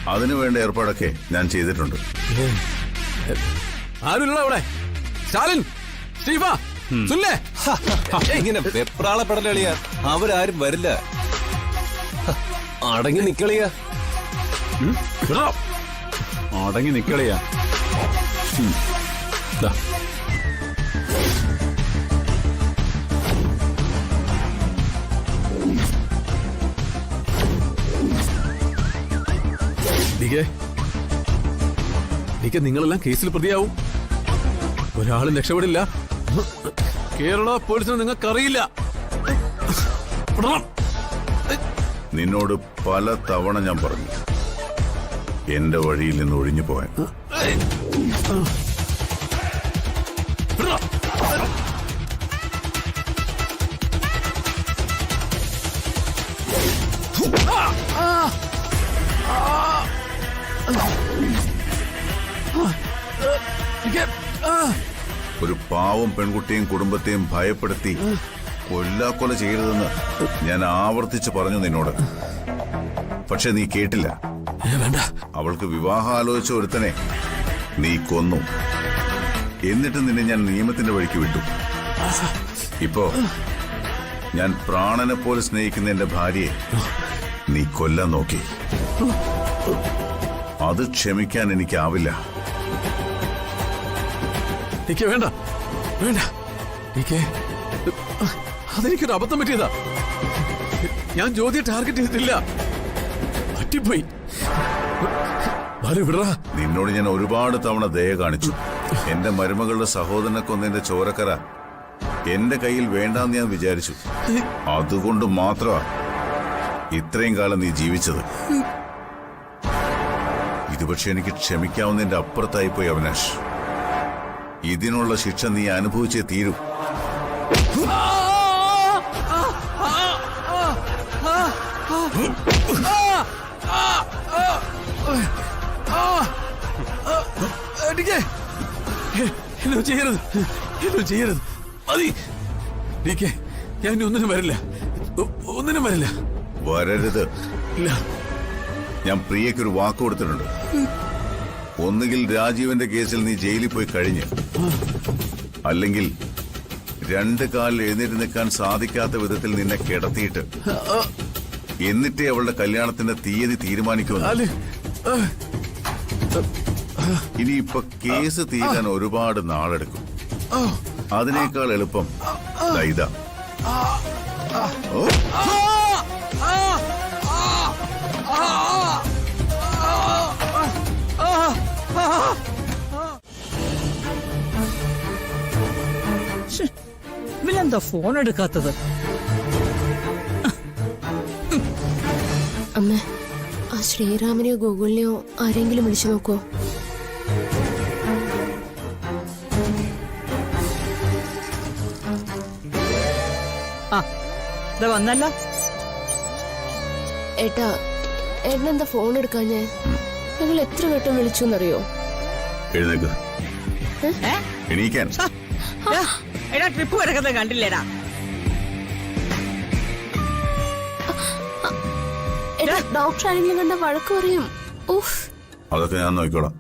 അതിനുവേണ്ട ഏർപ്പാടൊക്കെ ഞാൻ ചെയ്തിട്ടുണ്ട്. ആരുള്ള അവിടെ? സ്റ്റാലിൻ, സ്റ്റീഫ, സുല്ലേ? ഇങ്ങനെ വെപ്രാളപ്പെടലിയ അവരാരും വരില്ല. അടങ്ങി നിക്കളിയ. അടങ്ങി നിക്കളിയാ. നിങ്ങളെല്ലാം കേസിൽ പ്രതിയാവും. ഒരാളും രക്ഷപ്പെടില്ല. കേരള പോലീസിനെ നിങ്ങൾക്കറിയില്ല. നിന്നോട് പല തവണ ഞാൻ പറഞ്ഞു എന്റെ വഴിയിൽ നിന്ന് ഒഴിഞ്ഞു പോകാൻ. ഒരു പാവം പെൺകുട്ടിയും കുടുംബത്തെയും ഭയപ്പെടുത്തി കൊല്ലാക്കൊല ചെയ്യരുതെന്ന് ഞാൻ ആവർത്തിച്ച് പറഞ്ഞു നിന്നോട്. പക്ഷെ നീ കേട്ടില്ല. അവൾക്ക് വിവാഹം ആലോചിച്ച ഒരുത്തനെ നീ കൊന്നു. എന്നിട്ട് നിന്നെ ഞാൻ നിയമത്തിന്റെ വഴിക്ക് വിട്ടു. ഇപ്പോ ഞാൻ പ്രാണനെ പോലെ സ്നേഹിക്കുന്ന എന്റെ ഭാര്യയെ നീ കൊല്ലാൻ നോക്കി. അത് ക്ഷമിക്കാൻ എനിക്കാവില്ല. വേണ്ട വേണ്ട, അതെനിക്കൊരു അബദ്ധം പറ്റിയതാ. ഞാൻ ജ്യോതിയെ ടാർഗറ്റ് ചെയ്തിട്ടില്ല. പറ്റിപ്പോയി. നിന്നോട് ഞാൻ ഒരുപാട് തവണ ദയ കാണിച്ചു. എന്റെ മരുമകളുടെ സഹോദരനെ കൊന്നതിന്റെ ചോരക്കര എന്റെ കയ്യിൽ വേണ്ടാന്ന് ഞാൻ വിചാരിച്ചു. അതുകൊണ്ട് മാത്രമാ ഇത്രയും കാലം നീ ജീവിച്ചത്. ഇത് പക്ഷെ എനിക്ക് ക്ഷമിക്കാവുന്നതിന്റെ അപ്പുറത്തായിപ്പോയി അവിനാഷ്. ഇതിനുള്ള ശിക്ഷ നീ അനുഭവിച്ചേ തീരൂ. ചെയ്യരുത്. മതി. ഞാൻ ഒന്നിനും വരില്ല. ഒന്നിനും വരില്ല. വരരുത്. ഇല്ല. ഞാൻ പ്രിയക്കൊരു വാക്ക് കൊടുത്തിട്ടുണ്ട്. ഒന്നുകിൽ രാജീവന്റെ കേസിൽ നീ ജയിലിൽ പോയി കഴിഞ്ഞ്, അല്ലെങ്കിൽ രണ്ട് കാലിൽ എഴുന്നേറ്റ് നിൽക്കാൻ സാധിക്കാത്ത വിധത്തിൽ നിന്നെ കിടത്തിയിട്ട് എന്നിട്ടേ അവളുടെ കല്യാണത്തിന്റെ തീയതി തീരുമാനിക്കുമെന്ന്. ഇനിയിപ്പൊ കേസ് തീരാൻ ഒരുപാട് നാളെടുക്കും. അതിനേക്കാൾ എളുപ്പം ഇതാ. ഇവനെന്താ ഫോൺ എടുക്കാത്തത്? അമ്മ, ആ ശ്രീറാമിനെയോ ഗൂഗിളിനെയോ ആരെങ്കിലും വിളിച്ചു നോക്കോ? വന്നല്ല. ഏട്ടാ, ഏട്ടനെന്താ ഫോൺ എടുക്കാഞ്ഞേ? ഞങ്ങൾ എത്ര വട്ടം വിളിച്ചു എന്നറിയോ? എഴുന്നേക്ക്. എണീക്കാൻ. എടാ, ട്രിപ്പ് കിടക്കുന്നത് കണ്ടില്ലേടാ? ഡോക്ടർ ആരെങ്കിലും കണ്ട വഴക്ക് പറയും. അതൊക്കെ ഞാൻ നോക്കിക്കോളാം.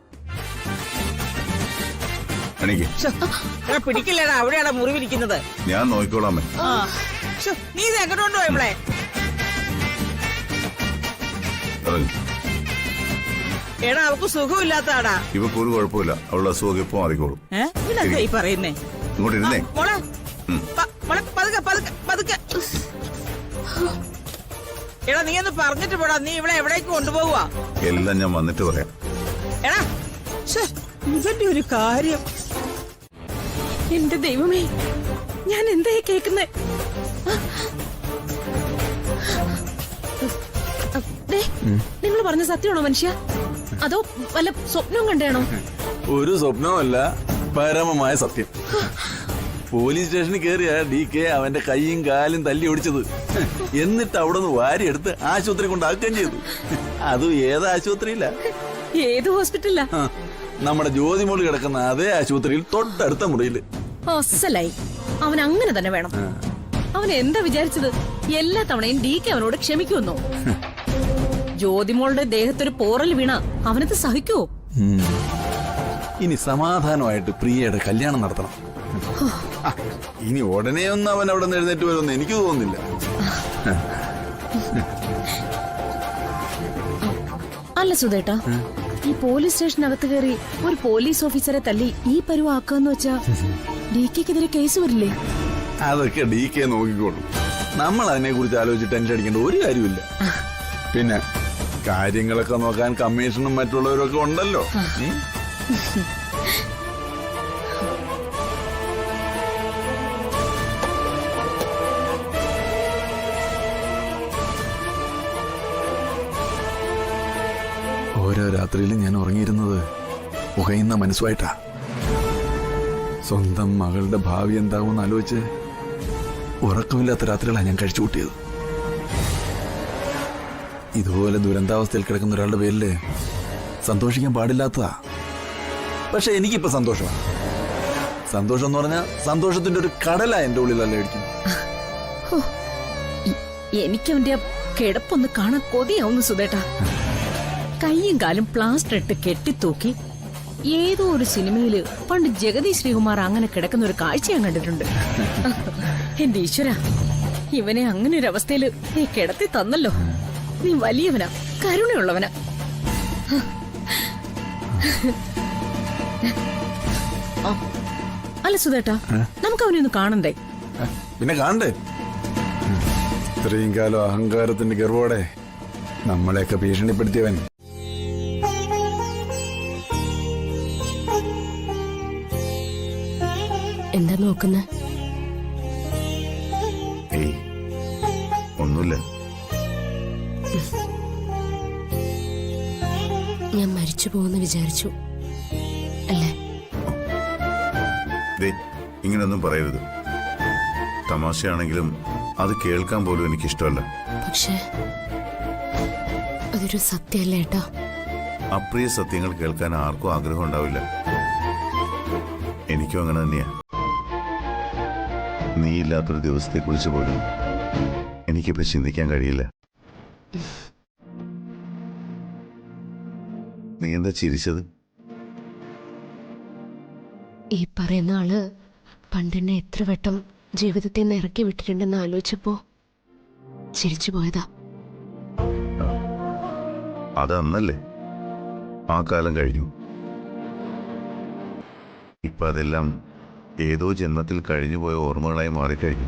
എണീക്ക്. പിടിക്കില്ലേടാ, അവിടെയാടാ മുറിവിരിക്കുന്നത്. ഞാൻ നോക്കിക്കോളാമേ. നീ ഇത് എങ്ങോട്ടുണ്ടോ ഇവിടെ? എടാ, അവക്ക് സുഖമില്ലാത്താടാ. ഇവക്കൊരു കുഴപ്പമില്ല. അവളുടെ അസുഖം ഇപ്പൊ മാറിക്കോളും. ഈ പറയുന്നേ. ഇങ്ങോട്ട് ഇരുന്നേ. എടാ, നീ ഒന്ന് പറഞ്ഞിട്ട് പോടാ. നീ ഇവിടെ എവിടേക്ക് കൊണ്ടുപോവാ? എല്ലാം ഞാൻ വന്നിട്ട് പറയാം. എടാ, ഇവന്റെ ഒരു കാര്യം. എന്റെ ദൈവമേ, ഞാൻ എന്താ കേക്കുന്നേ? നിങ്ങൾ പറഞ്ഞ സത്യമാണോ മനുഷ്യ? അതോ വല്ല സ്വപ്നവും കണ്ടേണോ? ഒരു സ്വപ്നമല്ല, പരമമായ സത്യം. പോലീസ് സ്റ്റേഷനിൽ കയറിയ DK അവന്റെ കൈയും കാലും തല്ലി ഓടിച്ചത്. എന്നിട്ട് അവിടെ നിന്ന് വാരിയെടുത്ത് ആശുപത്രി കൊണ്ടാക്കുകയും ചെയ്തു. അതും ഏത് ആശുപത്രിയില്ല? ഏത് ഹോസ്പിറ്റലിലാ? നമ്മുടെ ജ്യോതിമോള് കിടക്കുന്ന അതേ ആശുപത്രിയിൽ, തൊട്ടടുത്ത മുറിയില്. അസലായി. അവൻ അങ്ങനെ തന്നെ വേണം. അവൻ എന്താ വിചാരിച്ചത്? എല്ലാ തവണയും DK അവനോട് ക്ഷമിക്കുമെന്നോ? ജ്യോതിമോളുടെ ദേഹത്തൊരു പോറൽ വീണ അവനത് സഹിക്കുവോ? ഇനി സമാധാനമായിട്ട് പ്രിയയുടെ കല്യാണം നടത്തണം. ആ, ഇനി ഉടനെ ഒന്നും അവൻ അവിടെ നിന്ന് എഴുന്നേറ്റ് വരുമെന്ന് എനിക്ക് തോന്നുന്നില്ല. അല്ല സുധേട്ടാ, ഈ പോലീസ് സ്റ്റേഷനകത്ത് കയറി ഒരു പോലീസ് ഓഫീസറെ തല്ലി ഈ പരുവാക്കാന്ന് വെച്ചാ DKക്കെതിരെ കേസ് വരില്ലേ? അതൊക്കെ DK നോക്കിക്കോളും. നമ്മൾ അതിനെ കുറിച്ച് ആലോചിച്ച് ടെൻഷൻ അടിക്കേണ്ട ഒരു കാര്യമില്ല. പിന്നെ കാര്യങ്ങളൊക്കെ നോക്കാൻ കമ്മീഷനും മറ്റുള്ളവരൊക്കെ ഉണ്ടല്ലോ. ഓരോ രാത്രിയിലും ഞാൻ ഉറങ്ങിയിരുന്നത് പുകയുന്ന മനസ്സുമായിട്ടാ. സ്വന്തം മകളുടെ ഭാവി എന്താകുമെന്ന് ആലോചിച്ച് ഉറക്കമില്ലാത്ത രാത്രികളാണ് ഞാൻ കഴിച്ചു കൂട്ടിയത്. ഇതുപോലെ ദുരന്താവസ്ഥയിൽ കിടക്കുന്ന ഒരാളുടെ പേരില് സന്തോഷിക്കാൻ പാടില്ലാത്തതാ. പക്ഷെ എനിക്കിപ്പോ സന്തോഷമാണ്. സന്തോഷം എന്ന് പറഞ്ഞാൽ സന്തോഷത്തിന്റെ ഒരു കടലാ എന്റെ ഉള്ളിലല്ല ഇടിക്കുന്നു. എനിക്കവന്റെ കിടപ്പൊന്ന് കാണാൻ കൊതിയാവുന്നു സുധേട്ടാ. കയ്യും കാലും പ്ലാസ്റ്റർ ഇട്ട് കെട്ടിത്തൂക്കി ഏതോ ഒരു സിനിമയില് പണ്ട് ജഗതി ശ്രീകുമാർ അങ്ങനെ കിടക്കുന്ന ഒരു കാഴ്ച ഞാൻ കണ്ടിട്ടുണ്ട്. എന്റെ ഈശ്വര, ഇവനെ അങ്ങനെ ഒരു അവസ്ഥയില് നീ കിടത്തി തന്നല്ലോ. നീ വലിയവനാ, കരുണയുള്ളവനാ. അല്ല സുധേട്ടാ, നമുക്ക് അവനെ ഒന്ന് കാണണ്ടേ? പിന്നെ കാണണ്ടേ? ഇത്രയും കാലം അഹങ്കാരത്തിന്റെ ഗർവോടെ നമ്മളെയൊക്കെ ഭീഷണിപ്പെടുത്തിയവൻ എന്താ നോക്കുന്ന? ഏയ് ഒന്നുമില്ല. ഞാൻ മരിച്ചു പോകുന്ന വിചാരിച്ചു അല്ലേ? ദേ, ഇങ്ങനൊന്നും പറയരുത്. തമാശയാണെങ്കിലും അത് കേൾക്കാൻ പോലും എനിക്കിഷ്ടമല്ല. പക്ഷേ അതൊരു സത്യമല്ലേ ഏട്ടാ? അപ്രിയ സത്യങ്ങൾ കേൾക്കാൻ ആർക്കും ആഗ്രഹം ഉണ്ടാവില്ല. എനിക്കും അങ്ങനെ തന്നെയാ. നീ ഇല്ലാത്തൊരു ദിവസത്തെക്കുറിച്ച് പോലും എനിക്കിപ്പോ ചിന്തിക്കാൻ കഴിയില്ല. നീ എന്താ ചിരിച്ചത്? ഈ പറയുന്ന ആള് പണ്ടെന്നെ എത്ര വട്ടം ജീവിതത്തിൽ നിന്ന് ഇറക്കി വിട്ടിട്ടുണ്ടെന്ന് ആലോചിച്ചപ്പോ ചിരിച്ചു പോയതാ. അതന്നല്ലേ, ആ കാലം കഴിഞ്ഞു. ഇപ്പൊ അതെല്ലാം ഏതോ ജന്മത്തിൽ കഴിഞ്ഞുപോയ ഓർമ്മകളായി മാറിക്കഴിഞ്ഞു.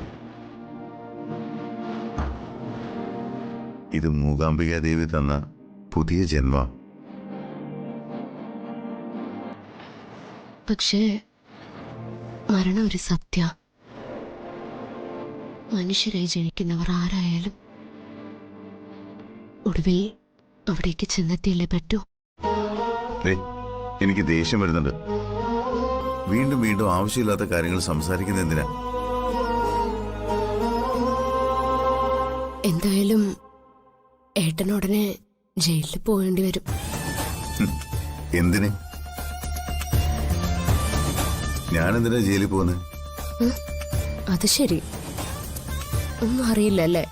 ഇത് മൂകാംബിക ദേവി തന്ന പുതിയ ജന്മ. പക്ഷേ മരണം ഒരു സത്യ. മനുഷ്യരായി ജനിക്കുന്നവർ ആരായാലും ഒടുവിൽ അവിടേക്ക് ചെന്നെത്തിയല്ലേ പറ്റൂ. എനിക്ക് ദേഷ്യം വരുന്നുണ്ട്. വീണ്ടും വീണ്ടും ആവശ്യമില്ലാത്ത കാര്യങ്ങൾ സംസാരിക്കുന്ന എന്തിനാ? എന്തായാലും ഏട്ടനുടനെ ജയിലിൽ പോകേണ്ടി വരും. എന്തിന്? ഞാനെന്തിനാ ജയിലിൽ പോകുന്നത്? അത് ശരി, ഒന്നും അറിയില്ലല്ലേ?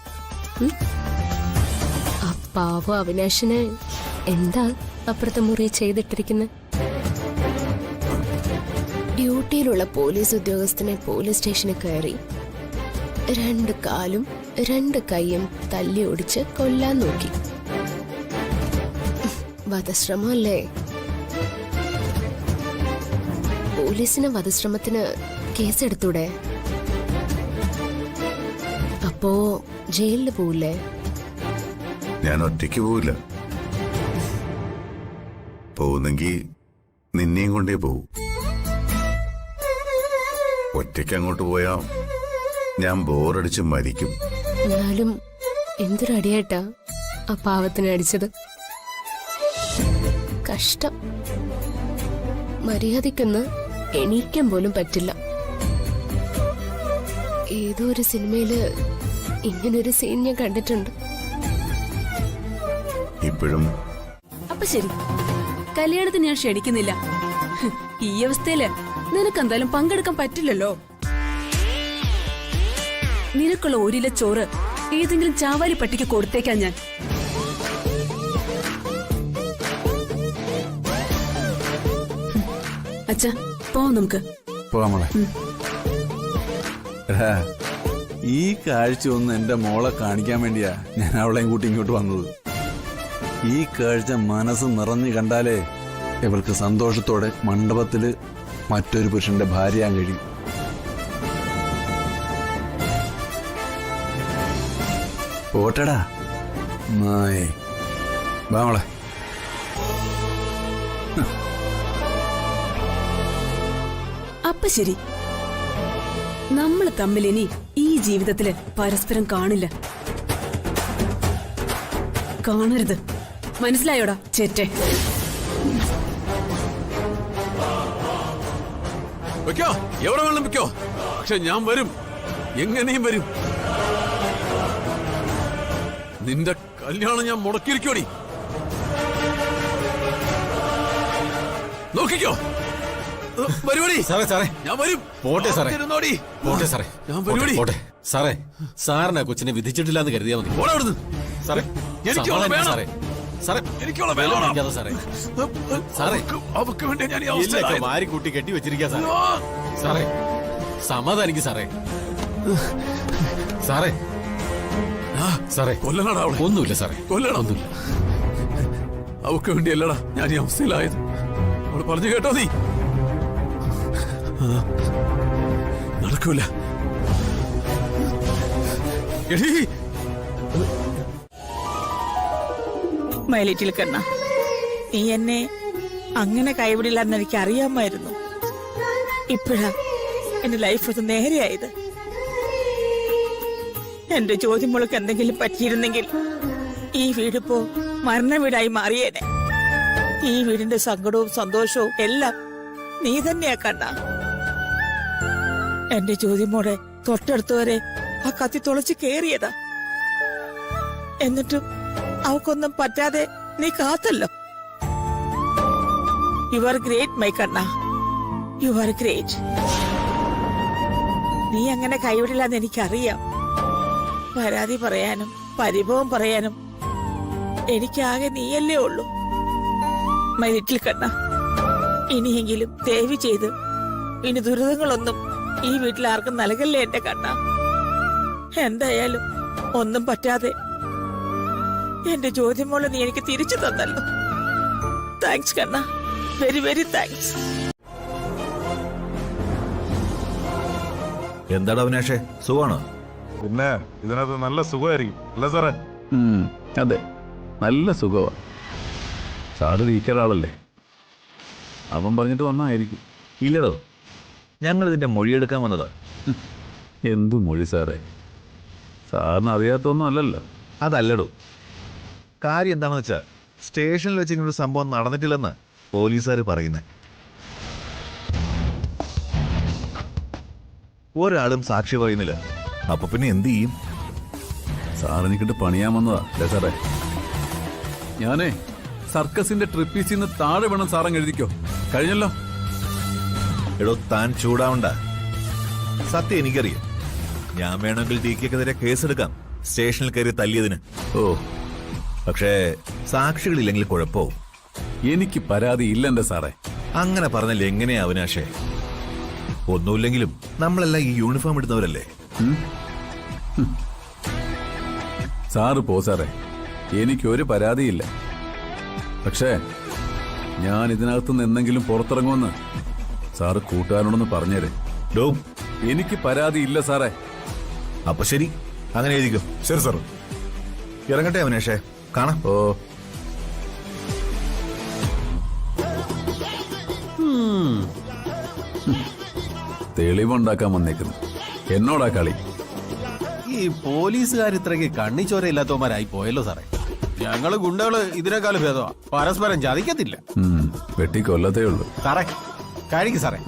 ആ പാവ അവിനാശിനെ എന്താ അപ്പുറത്തെ മുറി ചെയ്തിട്ടിരിക്കുന്നത്? ഡ്യൂട്ടിയിലുള്ള പോലീസ് ഉദ്യോഗസ്ഥനെ പോലീസ് സ്റ്റേഷനിൽ കയറി 2 കാലും 2 കൈയും തല്ലി ഒടിച്ച് കൊല്ലാൻ നോക്കി. വധശ്രമല്ലേ? പോലീസിന് വധശ്രമത്തിന് കേസെടുത്തൂടെ? അപ്പോ ജയിലിൽ പോവില്ലേ? ഞാൻ ഒറ്റയ്ക്ക് പോവില്ല. പോകുന്നെങ്കിൽ നിന്നെയും കൊണ്ടേ പോവും. ഒറ്റയ്ക്ക് അങ്ങോട്ട് പോയാ ഞാൻ ബോറടിച്ച് മരിക്കും. എന്നാലും എന്തൊരു അടിയായിട്ടാ ആ പാവത്തിനെ അടിച്ചത്. കഷ്ടം. മര്യാദയ്ക്കൊന്ന് എണീക്കാൻ പോലും പറ്റില്ല. ഏതോ ഒരു സിനിമയില് ഇങ്ങനൊരു സീൻ ഞാൻ കണ്ടിട്ടുണ്ട്. ഇപ്പോഴും അപ്പൊ ശരി, കല്യാണത്തിന് ഞാൻ ക്ഷണിക്കുന്നില്ല. ഈ അവസ്ഥയില് നിനക്കെന്തായാലും പങ്കെടുക്കാൻ പറ്റില്ലല്ലോ. നിനക്കുള്ള 1 ഇല ചോറ് ഏതെങ്കിലും ചാവാരി പട്ടിക്ക് കൊടുത്തേക്കാൻ ഞാൻ. അച്ഛാ പോവാം നമുക്ക്. പോവാമോളെ. ഈ കാഴ്ച ഒന്ന് എന്റെ മോളെ കാണിക്കാൻ വേണ്ടിയാ ഞാൻ അവളെയും കൂട്ടി ഇങ്ങോട്ട് വന്നത്. ഈ കാഴ്ച മനസ്സ് നിറഞ്ഞു കണ്ടാലേ ഇവൾക്ക് സന്തോഷത്തോടെ മണ്ഡപത്തില് മറ്റൊരു പുരുഷന്റെ ഭാര്യയാൻ കഴിയും. പോട്ടടാ നായേ. വാ മോളെ. അപ്പൊ ശരി, നമ്മൾ തമ്മിൽ ഇനി ഈ ജീവിതത്തില് പരസ്പരം കാണില്ല. കാണരുത്, മനസ്സിലായോടാ ചേറ്റെ? വെക്കോ, എവിടെ വേണം വെക്കോ, പക്ഷെ ഞാൻ വരും, എങ്ങനെയും വരും. നിന്റെ കല്യാണം ഞാൻ മുടക്കിയിരിക്കോടി. നോക്കിക്കോ, വരുവടി. സാറേ സാറേ ഞാൻ വരും. പോട്ടെ സാറേ, ഇരുന്നോടി. പോട്ടെ സാറേ, ഞാൻ വരുവടി. പോട്ടെ സാറേ. സാറിനെ കൊച്ചിനെ വിധിച്ചിട്ടില്ല എന്ന് കരുതിയാ മതി. പോടാ അവിടുന്ന്. സാറേ എനിക്കുള്ള വേണം. സാറേ, സാറേ എനിക്കുള്ള വില വേണം. പിടിക്കാതെ സാറേ. സാറേ അവക്ക് വേണ്ടി ഞാൻ ഈ ഇല്ലൊക്കെ അവസ്ഥയിലായത്. വാരി കൂട്ടി കെട്ടി വെച്ചിരിക്കാ സാറേ. സാറേ സമാധാനിക്ക് സാറേ. സാറേ സാറേ കൊല്ലണടാ അവളെ. ഒന്നുമില്ല സാറേ, കൊല്ലണം. ഒന്നുമില്ല. അവക്ക് വേണ്ടിയല്ലടാ ഞാൻ ഈ അവസ്ഥയിലായത്. അവള് പറഞ്ഞു കേട്ടോ നീ? നടക്കൂല. എടീ, മൈ ലിറ്റിൽ കണ്ണ, നീ എന്നെ അങ്ങനെ കൈവിടില്ലെന്ന് എനിക്ക് അറിയാമായിരുന്നു. ഇപ്പോഴാ എന്റെ ലൈഫ് അത് നേരെയായത്. എന്റെ ചോദ്യമോൾക്ക് എന്തെങ്കിലും പറ്റിയിരുന്നെങ്കിൽ ഈ വീടിപ്പോ മരണ വീടായി മാറിയേനെ. ഈ വീടിന്റെ സങ്കടവും സന്തോഷവും എല്ലാം നീ തന്നെയാ കണ്ണ. എന്റെ ചോദ്യമോടെ തൊട്ടടുത്തുവരെ ആ കത്തി തുളച്ച് കേറിയതാ. എന്നിട്ടും അവക്കൊന്നും പറ്റാതെ നീ കാത്തല്ലോ. യു ആർ ഗ്രേറ്റ് മൈ കണ്ണ, യു ആർ ഗ്രേറ്റ്. നീ അങ്ങനെ കൈവിടില്ലെന്ന് എനിക്കറിയാം. പരാതി പറയാനും പരിഭവം പറയാനും എനിക്കാകെ നീയല്ലേ ഉള്ളൂ മൈ ലിറ്റിൽ കണ്ണ. ഇനിയെങ്കിലും ദയവ് ചെയ്ത് ഇനി ദുരിതങ്ങളൊന്നും ഈ വീട്ടിൽ ആർക്കും നൽകല്ലേ എന്റെ കണ്ണ. എന്തായാലും ഒന്നും പറ്റാതെ എന്റെ ചോദ്യമോളെ നീ എനിക്ക് തിരിച്ചു തന്നല്ലോ. താങ്ക്സ് കണ്ണ, വെരി വെരി താങ്ക്സ്. എന്താടാ അവിനാഷേ, സുഖാണോ? പിന്നെ ഇതിനകത്ത് നല്ല സുഖമായിരിക്കും അല്ലേ സാറേ? അതെ, നല്ല സുഖമാ. സാറ് വീക്കൊരാളല്ലേ, അവൻ പറഞ്ഞിട്ട് വന്നായിരിക്കും. ഇല്ലടോ, ഞങ്ങൾ ഇതിന്റെ മൊഴിയെടുക്കാൻ വന്നതാ. എന്തു മൊഴി സാറേ? സാറിന് അറിയാത്തൊന്നും അല്ലല്ലോ. അതല്ലടോ, കാര്യം എന്താണെന്ന് വെച്ചാ സ്റ്റേഷനിൽ വെച്ച് ഇങ്ങനൊരു സംഭവം നടന്നിട്ടില്ലെന്ന് പോലീസുകാർ പറയുന്നേ. ഒരാളും സാക്ഷി പറയുന്നില്ല. അപ്പൊ പിന്നെ എന്ത് ചെയ്യും? സാറിനിക്കിട്ട് പണിയാൻ വന്നതാ അല്ലേ സാറേ? ഞാനേ സർക്കസിന്റെ ട്രിപ്പീസിൽ നിന്ന് താഴെ വേണം സാറങ്ങ് എഴുതിക്കോ. കഴിഞ്ഞല്ലോ. എടോ, താൻ ചൂടാവണ്ട. സത്യം എനിക്കറിയാം. ഞാൻ വേണമെങ്കിൽ DKക്കെതിരെ കേസെടുക്കാം, സ്റ്റേഷനിൽ കയറി തല്ലിയതിന്. ഓ, പക്ഷേ സാക്ഷികളില്ലെങ്കിൽ കുഴപ്പവും. എനിക്ക് പരാതി ഇല്ലെന്റെ സാറേ. അങ്ങനെ പറഞ്ഞാൽ എങ്ങനെയാ അവിനാഷേ? ഒന്നുമില്ലെങ്കിലും നമ്മളെല്ലാം ഈ യൂണിഫോം ഇടുന്നവരല്ലേ? സാറ് പോ സാറേ, എനിക്കൊരു പരാതിയില്ല. പക്ഷേ ഞാൻ ഇതിനകത്തുനിന്ന് എന്തെങ്കിലും പുറത്തിറങ്ങുമെന്ന് സാറ് കൂട്ടുകാരനോടൊന്ന് പറഞ്ഞേരെ. ഡോ, എനിക്ക് പരാതി ഇല്ല സാറേ. അപ്പൊ ശരി, അങ്ങനെ എഴുതിക്കോ. ശരി സാർ, ഇറങ്ങട്ടെ അവിനാഷേ, കാണാം. ഓ, തെളിവുണ്ടാക്കാൻ വന്നേക്കുന്നു. എന്നോടാ കളി. ഈ പോലീസുകാർ ഇത്രയ്ക്ക് കണ്ണിച്ചോരയില്ലാത്തവന്മാരായി പോയല്ലോ സാറേ. ഞങ്ങള് ഗുണ്ടകള് ഇതിനേക്കാളും ഭേദമാ, പരസ്പരം ചതിക്കത്തില്ല. വെട്ടിക്കൊല്ലത്തേ ഉള്ളൂ സാറേ. കഴിക്കും സാറേ.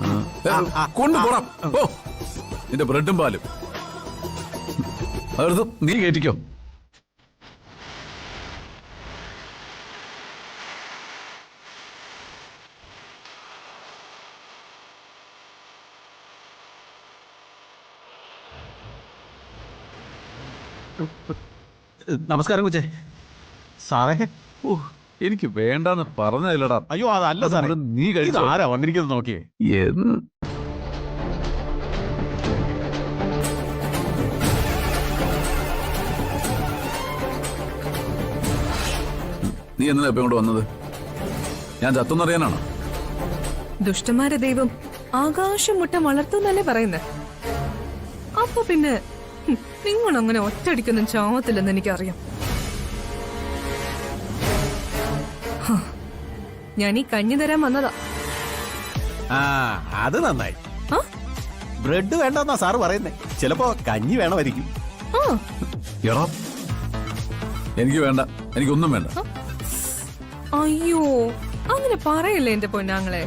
കൊണ്ടുപോടാം. ഓ, നിന്റെ ബ്രെഡും പാലും അതെടുത്ത് നീ കയറ്റിക്കോ. നമസ്കാരം കൊച്ചേ. സാറേ, ഓ എനിക്ക് വേണ്ടെന്ന് പറഞ്ഞല്ലടാ. അയ്യോ അതല്ല സാറേ, നീ കഴിച്ചോ. ആരാ വന്നിരിക്കുന്നത് നോക്കിയേ. എന്ന് നീ എന്തിനാ ഇപ്പൊ ഇങ്ങോട്ട് വന്നത്? ഞാൻ ചത്തെന്നറിയാനാണോ? ദുഷ്ടന്മാരെ ദൈവം ആകാശം മുട്ട വളർത്തുന്നല്ലേ പറയുന്നത്. അപ്പൊ പിന്നെ നിങ്ങൾ അങ്ങനെ ഒറ്റയടിക്കൊന്നും ചാവത്തില്ലെന്ന് എനിക്കറിയാം. ഹ, ഞാൻ ഈ കഞ്ഞി തരാൻ വന്നതാ. ആ അത് നന്നായി. ആ? ബ്രെഡ് വേണ്ടെന്നാ സാറ് പറയുന്നേ. ചിലപ്പോ കഞ്ഞി വേണമായിരിക്കും. ആ, എടാ എനിക്ക് വേണ്ട, എനിക്കൊന്നും വേണ്ട. അയ്യോ അങ്ങനെ പറയല്ലേ എന്റെ പൊന്നാങ്ങളെ.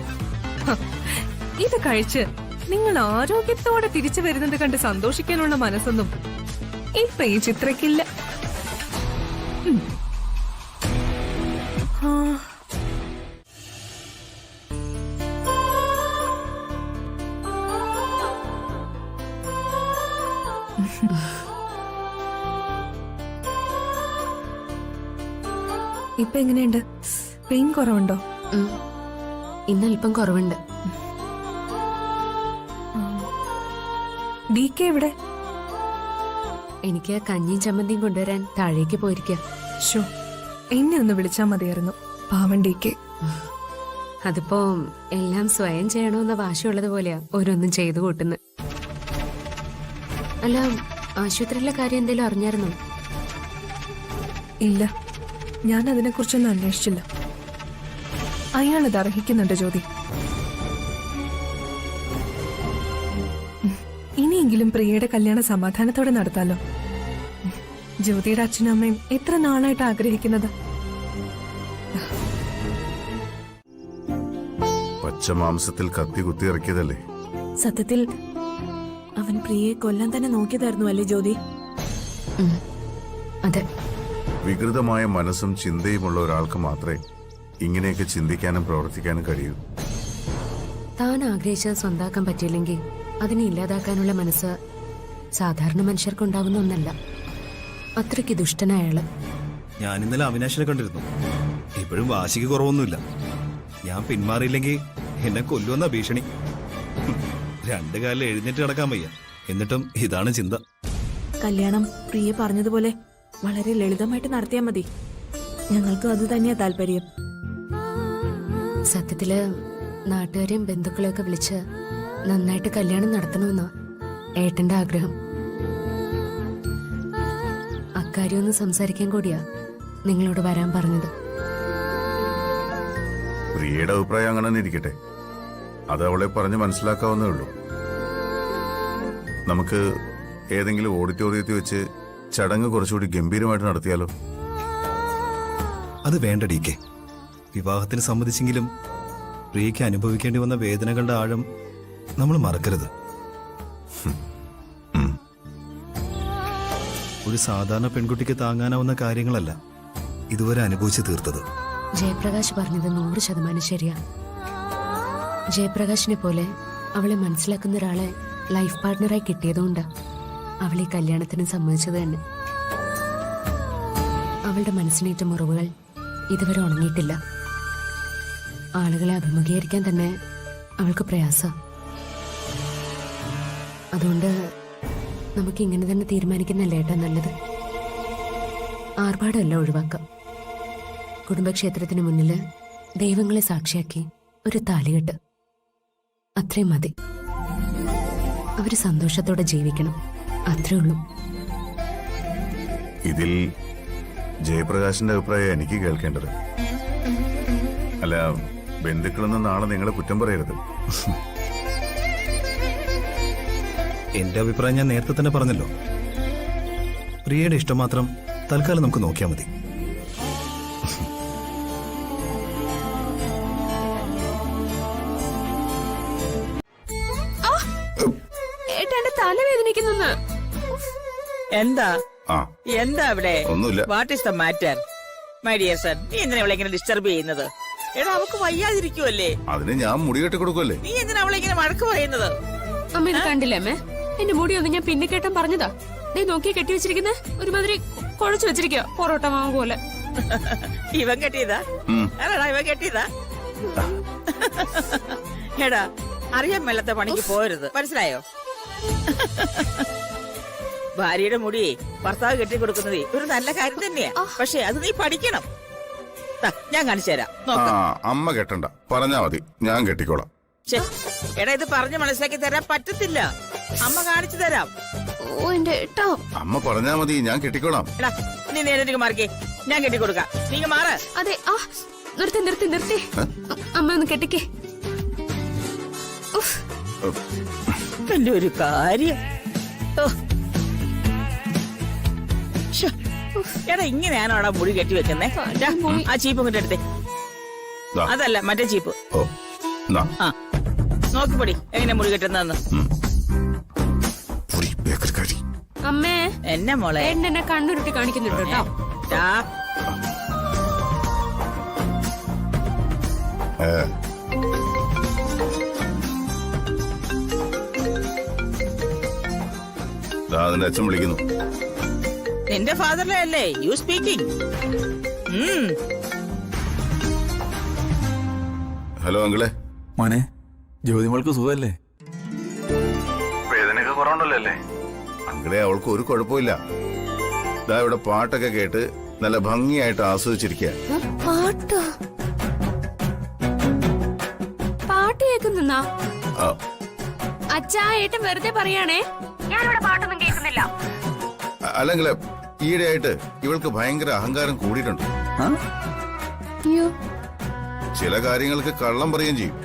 ഹ, ഇത് കഴിച്ച് നിങ്ങൾ ആരോഗ്യത്തോടെ തിരിച്ചു വരുന്നത് കണ്ട് സന്തോഷിക്കാനുള്ള മനസ്സൊന്നും ഇപ്പൊ ഈ ചിത്രക്കില്ല. ആ, ഇപ്പൊ എങ്ങനെയുണ്ട്? പെയിൻ കുറവുണ്ടോ? ഇന്നല്പം കുറവുണ്ട്. ഡി കെ എവിടെ? എനിക്ക് കഞ്ഞിയും ചമ്മന്തിയും കൊണ്ടുവരാൻ താഴേക്ക് പോയിരിക്കാം. ഷോ, എന്നെ ഒന്ന് വിളിച്ചാ മതിയായിരുന്നു. പാവൻ ഡി കെ. അതിപ്പോ എല്ലാം സ്വയം ചെയ്യണമെന്ന വാശിയുള്ളത് പോലെയാ ഓരോന്നും ചെയ്തു കൂട്ടുന്നത്. അല്ല, ആശുപത്രിയിലെ കാര്യം എന്തേലും അറിഞ്ഞായിരുന്നോ? ഇല്ല, ഞാൻ അതിനെക്കുറിച്ചൊന്നും അന്വേഷിച്ചില്ല. അയാളത് അർഹിക്കുന്നുണ്ട് ജ്യോതി. ഇനിയെങ്കിലും പ്രിയയുടെ കല്യാണം സമാധാനത്തോടെ നടത്താലോ. ജ്യോതിയുടെ അച്ഛനും അമ്മയും എത്ര നാളായിട്ട് ആഗ്രഹിക്കുന്നത്. പച്ചമാംസത്തിൽ കത്തി കുത്തിയിറക്കിയതല്ലേ. സത്യത്തിൽ അവൻ പ്രിയയെ കൊല്ലാൻ തന്നെ നോക്കിയതായിരുന്നു അല്ലേ ജ്യോതി? അതെ. വികൃതമായ മനസ്സും ചിന്തയുമുള്ള ഒരാൾക്ക് മാത്രമേ ഇങ്ങനെയൊക്കെ ചിന്തിക്കാനും പ്രവർത്തിക്കാനും കഴിയൂ. താൻ ആഗ്രഹിച്ചത് സ്വന്താക്കാൻ പറ്റിയില്ലെങ്കിൽ അതിനെ ഇല്ലാതാക്കാനുള്ള മനസ്സ് സാധാരണ മനുഷ്യർക്കുണ്ടാവുന്ന ഒന്നല്ല. അത്രയ്ക്ക് ദുഷ്ടനായ അയാള്. ഞാൻ ഇന്നലെ അവിനാശിനെ കണ്ടിരുന്നു. ഇപ്പോഴും വാശിക്ക് കുറവൊന്നുമില്ല. ഞാൻ പിന്മാറിയില്ലെങ്കിൽ എന്നെ കൊല്ലുവെന്ന ഭീഷണി. രണ്ടു കാലിൽ എഴുന്നേറ്റ് കിടക്കാൻ വയ്യ. എന്നിട്ടും ഇതാണ് ചിന്ത. കല്യാണം പ്രിയ പറഞ്ഞതുപോലെ വളരെ ലളിതമായിട്ട് നടത്തിയാൽ മതി. ഞങ്ങൾക്കും അത് തന്നെയാ താല്പര്യം. സത്യത്തില് നാട്ടുകാരെയും ബന്ധുക്കളെയൊക്കെ വിളിച്ച് നന്നായിട്ട് കല്യാണം നടത്തണമെന്നാ ഏട്ടന്റെ ആഗ്രഹം. അക്കാര്യമൊന്ന് സംസാരിക്കാൻ കൂടിയാ നിങ്ങളോട് വരാൻ പറഞ്ഞത്. പ്രിയയുടെ അഭിപ്രായം അങ്ങനെ തന്നെ ഇരിക്കട്ടെ. അത് അവളെ പറഞ്ഞ് മനസ്സിലാക്കാവുന്നേ ഉള്ളൂ. നമുക്ക് ഏതെങ്കിലും ഓഡിറ്റോറിയത്തിൽ വെച്ച് ചടങ്ങ് കുറച്ചുകൂടി ഗംഭീരമായിട്ട് നടത്തിയാലോ? അത് വേണ്ട ഡി കെ. വിവാഹത്തിന് സമ്മതിച്ചെങ്കിലും പ്രിയയ്ക്ക് അനുഭവിക്കേണ്ടി വന്ന വേദനകളുടെ ആഴം നമ്മൾ മറക്കരുത്. ഒരു സാധാരണ പെൺകുട്ടിക്ക് താങ്ങാനാവുന്ന കാര്യങ്ങളല്ല ഇതുവരെ അനുഭവിച്ചു തീർത്തത്. ജയപ്രകാശ് പറഞ്ഞത് 100% ശരിയാ. ജയപ്രകാശിനെ പോലെ അവളെ മനസ്സിലാക്കുന്ന ഒരാളെ ലൈഫ് പാർട്ട്ണറായി കിട്ടിയതുകൊണ്ടാ അവൾ ഈ കല്യാണത്തിന് സമ്മതിച്ചത് തന്നെ. അവളുടെ മനസ്സിനേറ്റ മുറിവുകൾ ഇതുവരെ ഉണങ്ങിയിട്ടില്ല. ആളുകളെ അഭിമുഖീകരിക്കാൻ തന്നെ അവൾക്ക് പ്രയാസം. അതുകൊണ്ട് നമുക്ക് ഇങ്ങനെ തന്നെ തീരുമാനിക്കുന്നല്ലേ ഏട്ടാ നല്ലത്. ആർഭാടമല്ല ഒഴിവാക്കാം. കുടുംബക്ഷേത്രത്തിന് മുന്നില് ദൈവങ്ങളെ സാക്ഷിയാക്കി ഒരു താലികെട്ട്, അത്രയും മതി. അവര് സന്തോഷത്തോടെ ജീവിക്കണം, അത്രേ ഉള്ളൂ. ഇതിൽ ജയപ്രകാശിന്റെ അഭിപ്രായം എനിക്ക് കേൾക്കേണ്ടത്. അല്ല, ബന്ധുക്കളൊന്നും നാളെ നിങ്ങളെ കുറ്റം പറയരുത്. എന്റെ അഭിപ്രായം ഞാൻ നേരത്തെ തന്നെ പറഞ്ഞല്ലോ. പ്രിയയുടെ ഇഷ്ടം മാത്രം തൽക്കാലം നമുക്ക് നോക്കിയാൽ മതി. ഏട്ടാ തലവേദനിക്കുന്നു. എന്താ ആ എന്താ അവിടെ? ഒന്നുമില്ല. What is the matter my dear son? നീ എന്തിനാ അവളെ ഇങ്ങനെ ഡിസ്റ്റർബ് ചെയ്യുന്നത്? എടാ, അവക്ക് വയ്യാതിരിക്കുവല്ലേ? അതിന് ഞാൻ മുടി കെട്ടി കൊടുക്കുമല്ലേ. നീ എന്തിനാ അവളെ ഇങ്ങനെ വഴക്ക് പറയുന്നത്? അമ്മ ഇത് കണ്ടില്ലേ അമ്മേ? എന്റെ മുടിയൊന്നും ഞാൻ പിന്നെ കേട്ടാൻ പറഞ്ഞതാ. നീ നോക്കിയാ കെട്ടി വെച്ചിരിക്കുന്നേ ഒരുമാതിരി കുഴച്ചു വെച്ചിരിക്കുക പൊറോട്ട മാവ് പോലെ. ഇവൻ കെട്ടിയതാ അല്ലടാ ഇവൻ കെട്ടിയതാ എടാ അറിയാൻ മേലത്തെ പണിക്ക് പോരുത് മനസ്സിലായോ? ഭാര്യയുടെ മുടിയെ ഭർത്താവ് കെട്ടിക്കൊടുക്കുന്നതേ ഒരു നല്ല കാര്യം തന്നെയാ. പക്ഷെ അത് നീ പഠിക്കണം. ദാ, ഞാൻ കാണിച്ചു തരാം നോക്ക്. അമ്മ കെട്ടണ്ട, പറഞ്ഞാ മതി, ഞാൻ കെട്ടിക്കോളാം. ഛെ, എടാ ഇത് പറഞ്ഞ് മനസ്സിലാക്കി തരാൻ പറ്റത്തില്ല. അമ്മ കാണിച്ചു തരാം. ഓ എന്റെ ഏട്ടാ, അമ്മ പറഞ്ഞാ മതി, ഞാൻ കെട്ടിക്കോളാം. എടാ നീ നേരെ മാറിക്കേ, ഞാൻ കെട്ടിക്കൊടുക്കാം. നീ മാറ്. അതെ. ആ നിർത്തി നിർത്തി നിർത്തി, അമ്മ ഒന്ന് കെട്ടിക്കേ. ഉഫ്. എന്റെ ഒരു കാര്യം. ഓ. ശ്ശോ. എടാ ഇങ്ങനെയാണോ അവിടെ മുടി കെട്ടി വെക്കുന്നേ? ആ ചീപ്പ് ഇങ്ങോട്ട് എടുത്തേ. ദാ. അതല്ല മറ്റേ ചീപ്പ്. ഓ, നാ. ആ നോക്കിപ്പൊടി എങ്ങനെ മുടി കെട്ടുന്നതെന്ന്. പൊടി, ബേക്കറിക്കാരി. അമ്മേ, എന്നെ മോളെ എന്നെ കണ്ണുരുട്ടി കാണിക്കുന്നുണ്ട് കേട്ടോ. ആ, ദാ അതിന്റെ അച്ഛൻ വിളിക്കുന്നു. നിന്റെ ഫാദറിലെ അല്ലേ യു സ്പീക്കിംഗ്? ഹലോ അങ്കിളെ. മോനെ, ജ്യോതിമോൾക്ക് സുഖമല്ലേ? വേദനയൊക്കെ കുറവുണ്ടല്ലോ അല്ലേ? അങ്കിളെ, അവൾക്ക് ഒരു കുഴപ്പമില്ല. ദാ ഇവിടെ പാട്ടൊക്കെ കേട്ട് നല്ല ഭംഗിയായിട്ട് ആസ്വദിച്ചിരിക്കുക. പാട്ടോ? പാട്ട് കേൾക്കുന്നാ? അച്ഛാ, ഏട്ടൻ വെറുതെ പറയാണേ, ഞാനിവിടെ പാട്ടൊന്നും കേൾക്കുന്നില്ല. അല്ലെങ്കില് ഈയിടെയായിട്ട് ഇവൾക്ക് ഭയങ്കര അഹങ്കാരം കൂടിയിട്ടുണ്ട്. അയ്യോ, ചില കാര്യങ്ങൾക്ക് കള്ളം പറയുകയും ചെയ്യും.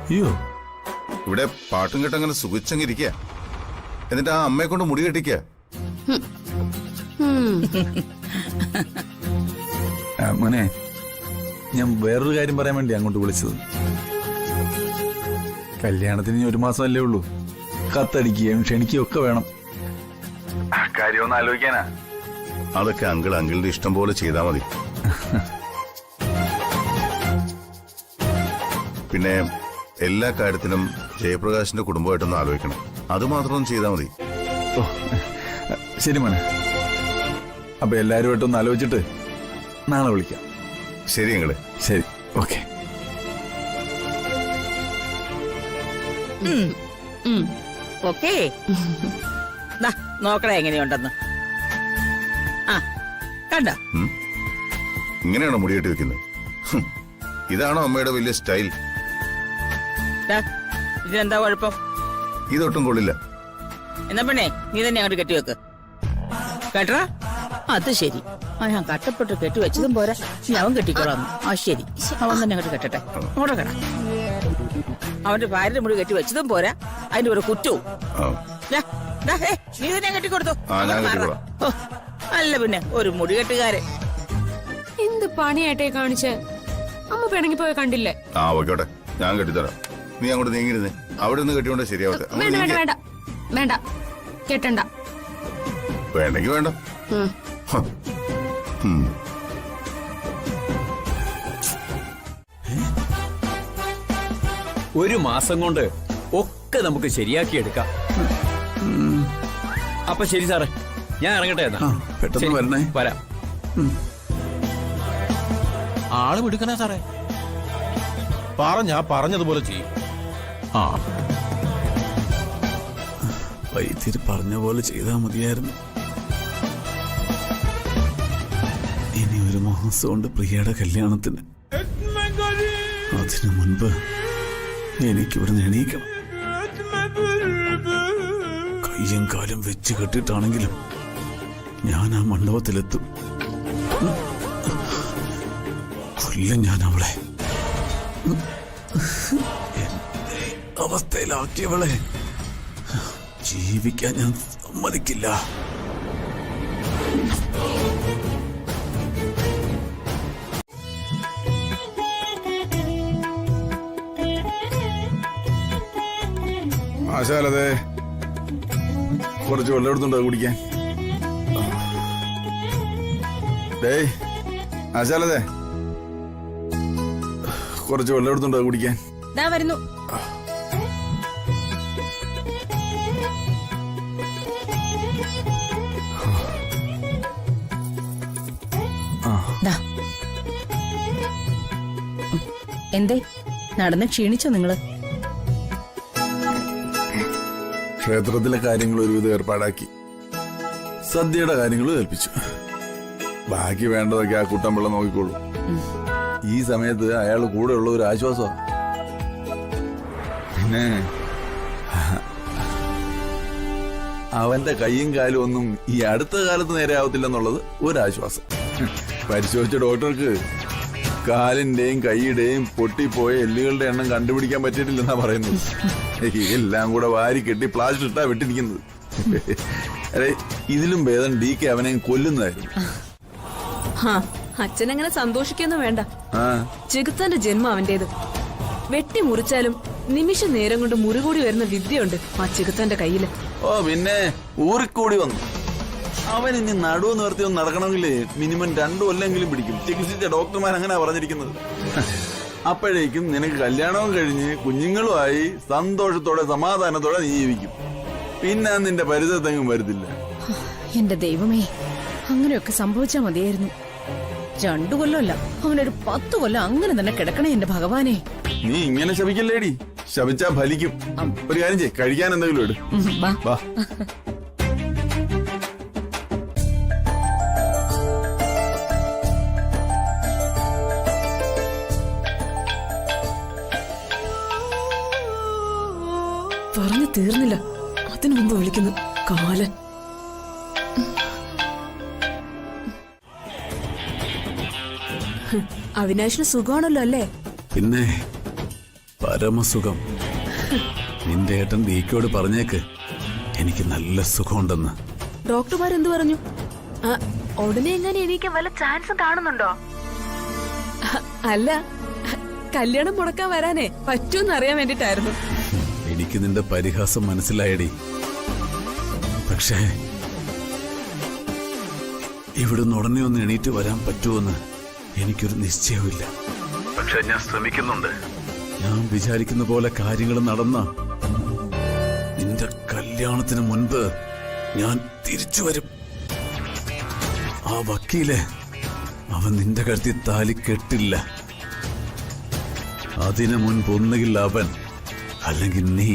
അയ്യോ, ഇവിടെ പാട്ടും കേട്ടങ്ങനെ സുഖിച്ചങ്ങിരിക്കുക. എന്നിട്ട് ആ അമ്മയെ കൊണ്ട് മുടി കെട്ടിക്കുക. മോനെ, ഞാൻ വേറൊരു കാര്യം പറയാൻ വേണ്ടി അങ്ങോട്ട് വിളിച്ചത്. കല്യാണത്തിന് ഇനി 1 മാസമല്ലേ ഉള്ളൂ. കത്തടിക്കുകയും ക്ഷണിക്കുകയും ഒക്കെ വേണം. കാര്യം ഒന്ന് ആലോചിക്കാനാ. അതൊക്കെ അങ്കിളുടെ ഇഷ്ടം പോലെ ചെയ്താൽ മതി. പിന്നെ എല്ലാ കാര്യത്തിനും ജയപ്രകാശിന്റെ കുടുംബമായിട്ടൊന്ന് ആലോചിക്കണം. അതുമാത്രം ചെയ്താൽ മതി. ഓ, ശരി മോനെ. അപ്പൊ എല്ലാവരുമായിട്ടൊന്ന് ആലോചിച്ചിട്ട് നാളെ വിളിക്കാം. ശരി അങ്കിളെ. ശരി, ഓക്കെ. ഓക്കേ. നോക്കണ എങ്ങനെയുണ്ടെന്ന്. ആ കണ്ട, ഇങ്ങനെയാണോ മുടി കെട്ടി വെക്കുന്നത്? ഇതാണോ അമ്മയുടെ വലിയ സ്റ്റൈൽ? ഇതിനെന്താ കുഴപ്പം? ഇതൊട്ടും കൊള്ളില്ല. എന്നാ പെണ്ണേ, നീ തന്നെ അങ്ങോട്ട് കെട്ടിവെക്ക്. കേട്ടറാ? അത് ശരി. ആ ഞാൻ കട്ടപ്പെട്ട് കെട്ടി വെച്ചതും പോരാ, അവൻ കെട്ടിക്കോളാം. ആ ശരി, അവൻ തന്നെ അങ്ങോട്ട് കെട്ടട്ടെ. അങ്ങോട്ട് കേടാ. അവന്റെ ഭാര്യയുടെ മുടി കെട്ടി വെച്ചതും പോരാ, അതിന്റെ ഒരു കുറ്റവും. നീ തന്നെ കെട്ടിക്കൊടുത്തു. അല്ല പിന്നെ ഒരു മുടി കെട്ടുകാരൻ. എന്ത് പണിയായിട്ടേ കാണിച്ച്? അമ്മ പിണങ്ങി പോയ കണ്ടില്ലേ? ആ ഓക്കോട്ടെ, ഞാൻ കെട്ടിത്തരാം. നീ അങ്ങോട്ട് നീങ്ങിരുന്നേ. അവിടെ നിന്ന് കെട്ടിയോണ്ട് ശരിയാവട്ടെ. വേണ്ട വേണ്ട വേണ്ട വേണ്ട, കെട്ടണ്ട. വേണ്ടെങ്കി വേണ്ട. ഒരു മാസം കൊണ്ട് ഒക്കെ നമുക്ക് ശരിയാക്കി എടുക്കാം. അപ്പൊ ശരി സാറേ, ഞാൻ ഇറങ്ങട്ടെ എന്നാ. പെട്ടെന്ന് വരണേ. വരാം. ആള് വിടുക്കണേ സാറേ. പറഞ്ഞതുപോലെ ചെയ്യും. ആ, വൈദ്യര് പറഞ്ഞ പോലെ ചെയ്താൽ മതിയായിരുന്നു. ഇനി 1 മാസം കൊണ്ട് പ്രിയയുടെ കല്യാണത്തിന്. അതിനു മുൻപ് എനിക്കിവിടെ എണീക്കണം. കയ്യും കാലും വെച്ച് കെട്ടിട്ടാണെങ്കിലും ഞാൻ ആ മണ്ഡപത്തിലെത്തും. കൊല്ലും ഞാൻ അവളെ. അവസ്ഥയിലാക്കിയവളെ ജീവിക്കാൻ ഞാൻ സമ്മതിക്കില്ല. ആശാലതെ കുറച്ച് വെള്ളം എടുത്തുണ്ടോ കുടിക്കാൻ? ഡേയ് ആശാലതെ, കുറച്ച് വെള്ളം എടുത്തുണ്ടോ കുടിക്കാൻ? വരുന്നു. എന്തേ നടന്ന് ക്ഷീണിച്ചോ നിങ്ങള്? ക്ഷേത്രത്തിലെ കാര്യങ്ങൾ ഒരുവിധം ഏർപ്പാടാക്കി, സദ്യയുടെ കാര്യങ്ങളും ഏൽപ്പിച്ചു. ബാക്കി വേണ്ടതൊക്കെ ആ കുട്ടമ്പിള്ള നോക്കിക്കോളൂ. ഈ സമയത്ത് അയാൾ കൂടെ ഉള്ള ഒരു ആശ്വാസമാണ്. പിന്നെ അവന്റെ കൈയും കാലും ഒന്നും ഈ അടുത്ത കാലത്ത് നേരെ ആവത്തില്ലെന്നുള്ളത് ഒരാശ്വാസം. പരിശോധിച്ച ഡോക്ടർക്ക് കാലിന്റെയും കൈയുടെയും പൊട്ടിപ്പോയ എല്ലുകളുടെ എണ്ണം കണ്ടുപിടിക്കാൻ പറ്റിയിട്ടില്ലെന്നാ പറയുന്നത്. എല്ലാം കൂടെ വാരി കെട്ടി പ്ലാസ്റ്റർ ഇട്ടാ വിട്ടിരിക്കുന്നത്. അതെ, ഇതിലും ഭേദം DK അവനെ കൊല്ലുന്നതായിരുന്നു. അച്ഛനങ്ങനെ സന്തോഷിക്കൊന്നും വേണ്ട. ചെകുത്താന്റെ ജന്മം അവന്റേത്. വെട്ടി മുറിച്ചാലും നിമിഷ നേരം കൊണ്ട് മുറികൂടി വരുന്ന വിദ്യയുണ്ട് ആ ചെകുത്താന്റെ കയ്യില്. ഓ പിന്നെ ഊറിക്കൂടി വന്നു. അവൻ ഇനി നടുവ് നിർത്തി ഒന്ന് നടക്കണമെങ്കിൽ മിനിമം 2 കൊല്ലെങ്കിലും പിടിക്കും. ചികിത്സിച്ച ഡോക്ടർമാർ അങ്ങനെ പറഞ്ഞിരിക്കുന്നത്. അപ്പോഴേക്കും നിനക്ക് കല്യാണവും കഴിഞ്ഞ് കുഞ്ഞുങ്ങളുമായി സന്തോഷത്തോടെ സമാധാനത്തോടെ നീ ജീവിക്കും. പിന്നെ നിന്റെ പരിസരത്തെങ്ങും വരുത്തില്ല. എന്റെ ദൈവമേ, അങ്ങനെയൊക്കെ സംഭവിച്ചാ മതിയായിരുന്നു. 2 കൊല്ലമല്ല, അവനൊരു 10 കൊല്ലം അങ്ങനെ തന്നെ കിടക്കണേ എന്റെ ഭഗവാനെ. നീ ഇങ്ങനെ ശപിക്കല്ലേടി, ശപിച്ചാ ഫലിക്കും. ഒരു കാര്യം ചെയ്യ്, കഴിക്കാൻ എന്തെങ്കിലും ഇട്. വാ. പറഞ്ഞു തീർന്നില്ല, അതിനു മുമ്പ് വിളിക്കുന്നു കാലൻ. അവിനാശിന് സുഖമാണല്ലോ അല്ലേ? പിന്നെ പരമസുഖം. നിന്റെ ഏട്ടൻ DKയോട് പറഞ്ഞേക്ക് എനിക്ക് നല്ല സുഖമുണ്ടെന്ന്. ഡോക്ടർമാരെന്തു പറഞ്ഞു? ഉടനെ എങ്ങനെ എണീക്കാൻ വല്ല ചാൻസ് കാണുന്നുണ്ടോ? അല്ല, കല്യാണം മുടക്കാൻ വരാനേ പറ്റൂന്ന് അറിയാൻ വേണ്ടിട്ടായിരുന്നു. എനിക്ക് നിന്റെ പരിഹാസം മനസ്സിലായടി. പക്ഷേ ഇവിടുന്ന് ഉടനെ ഒന്ന് എണീറ്റ് വരാൻ പറ്റുമെന്ന് എനിക്കൊരു നിശ്ചയവുമില്ല. പക്ഷെ ഞാൻ ശ്രമിക്കുന്നുണ്ട്. ഞാൻ വിചാരിക്കുന്ന പോലെ കാര്യങ്ങൾ നടന്ന നിന്റെ കല്യാണത്തിന് മുൻപ് ഞാൻ തിരിച്ചു വരും. ആ വക്കീലെ അവൻ നിന്റെ കഴുത്തിൽ താലി കെട്ടില്ല. അതിനു മുൻപ് ഒന്നുകിൽ അവൻ അല്ലെങ്കിൽ നീ,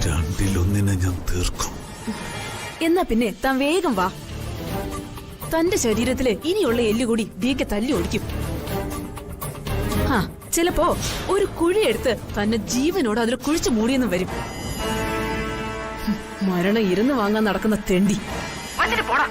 2-1 ഞാൻ തീർക്കും. എന്നാ പിന്നെ താൻ വേഗം വാ. തന്റെ ശരീരത്തിലെ ഇനിയുള്ള എല്ലുകൂടി DK തല്ലി ഒടിക്കും. ചിലപ്പോ ഒരു കുഴിയെടുത്ത് തന്നെ ജീവനോട് അതിൽ കുഴിച്ചു മൂടിയെന്നും വരും. മരണം ഇരുന്ന് വാങ്ങാൻ നടക്കുന്ന തെണ്ടി. പോടാ.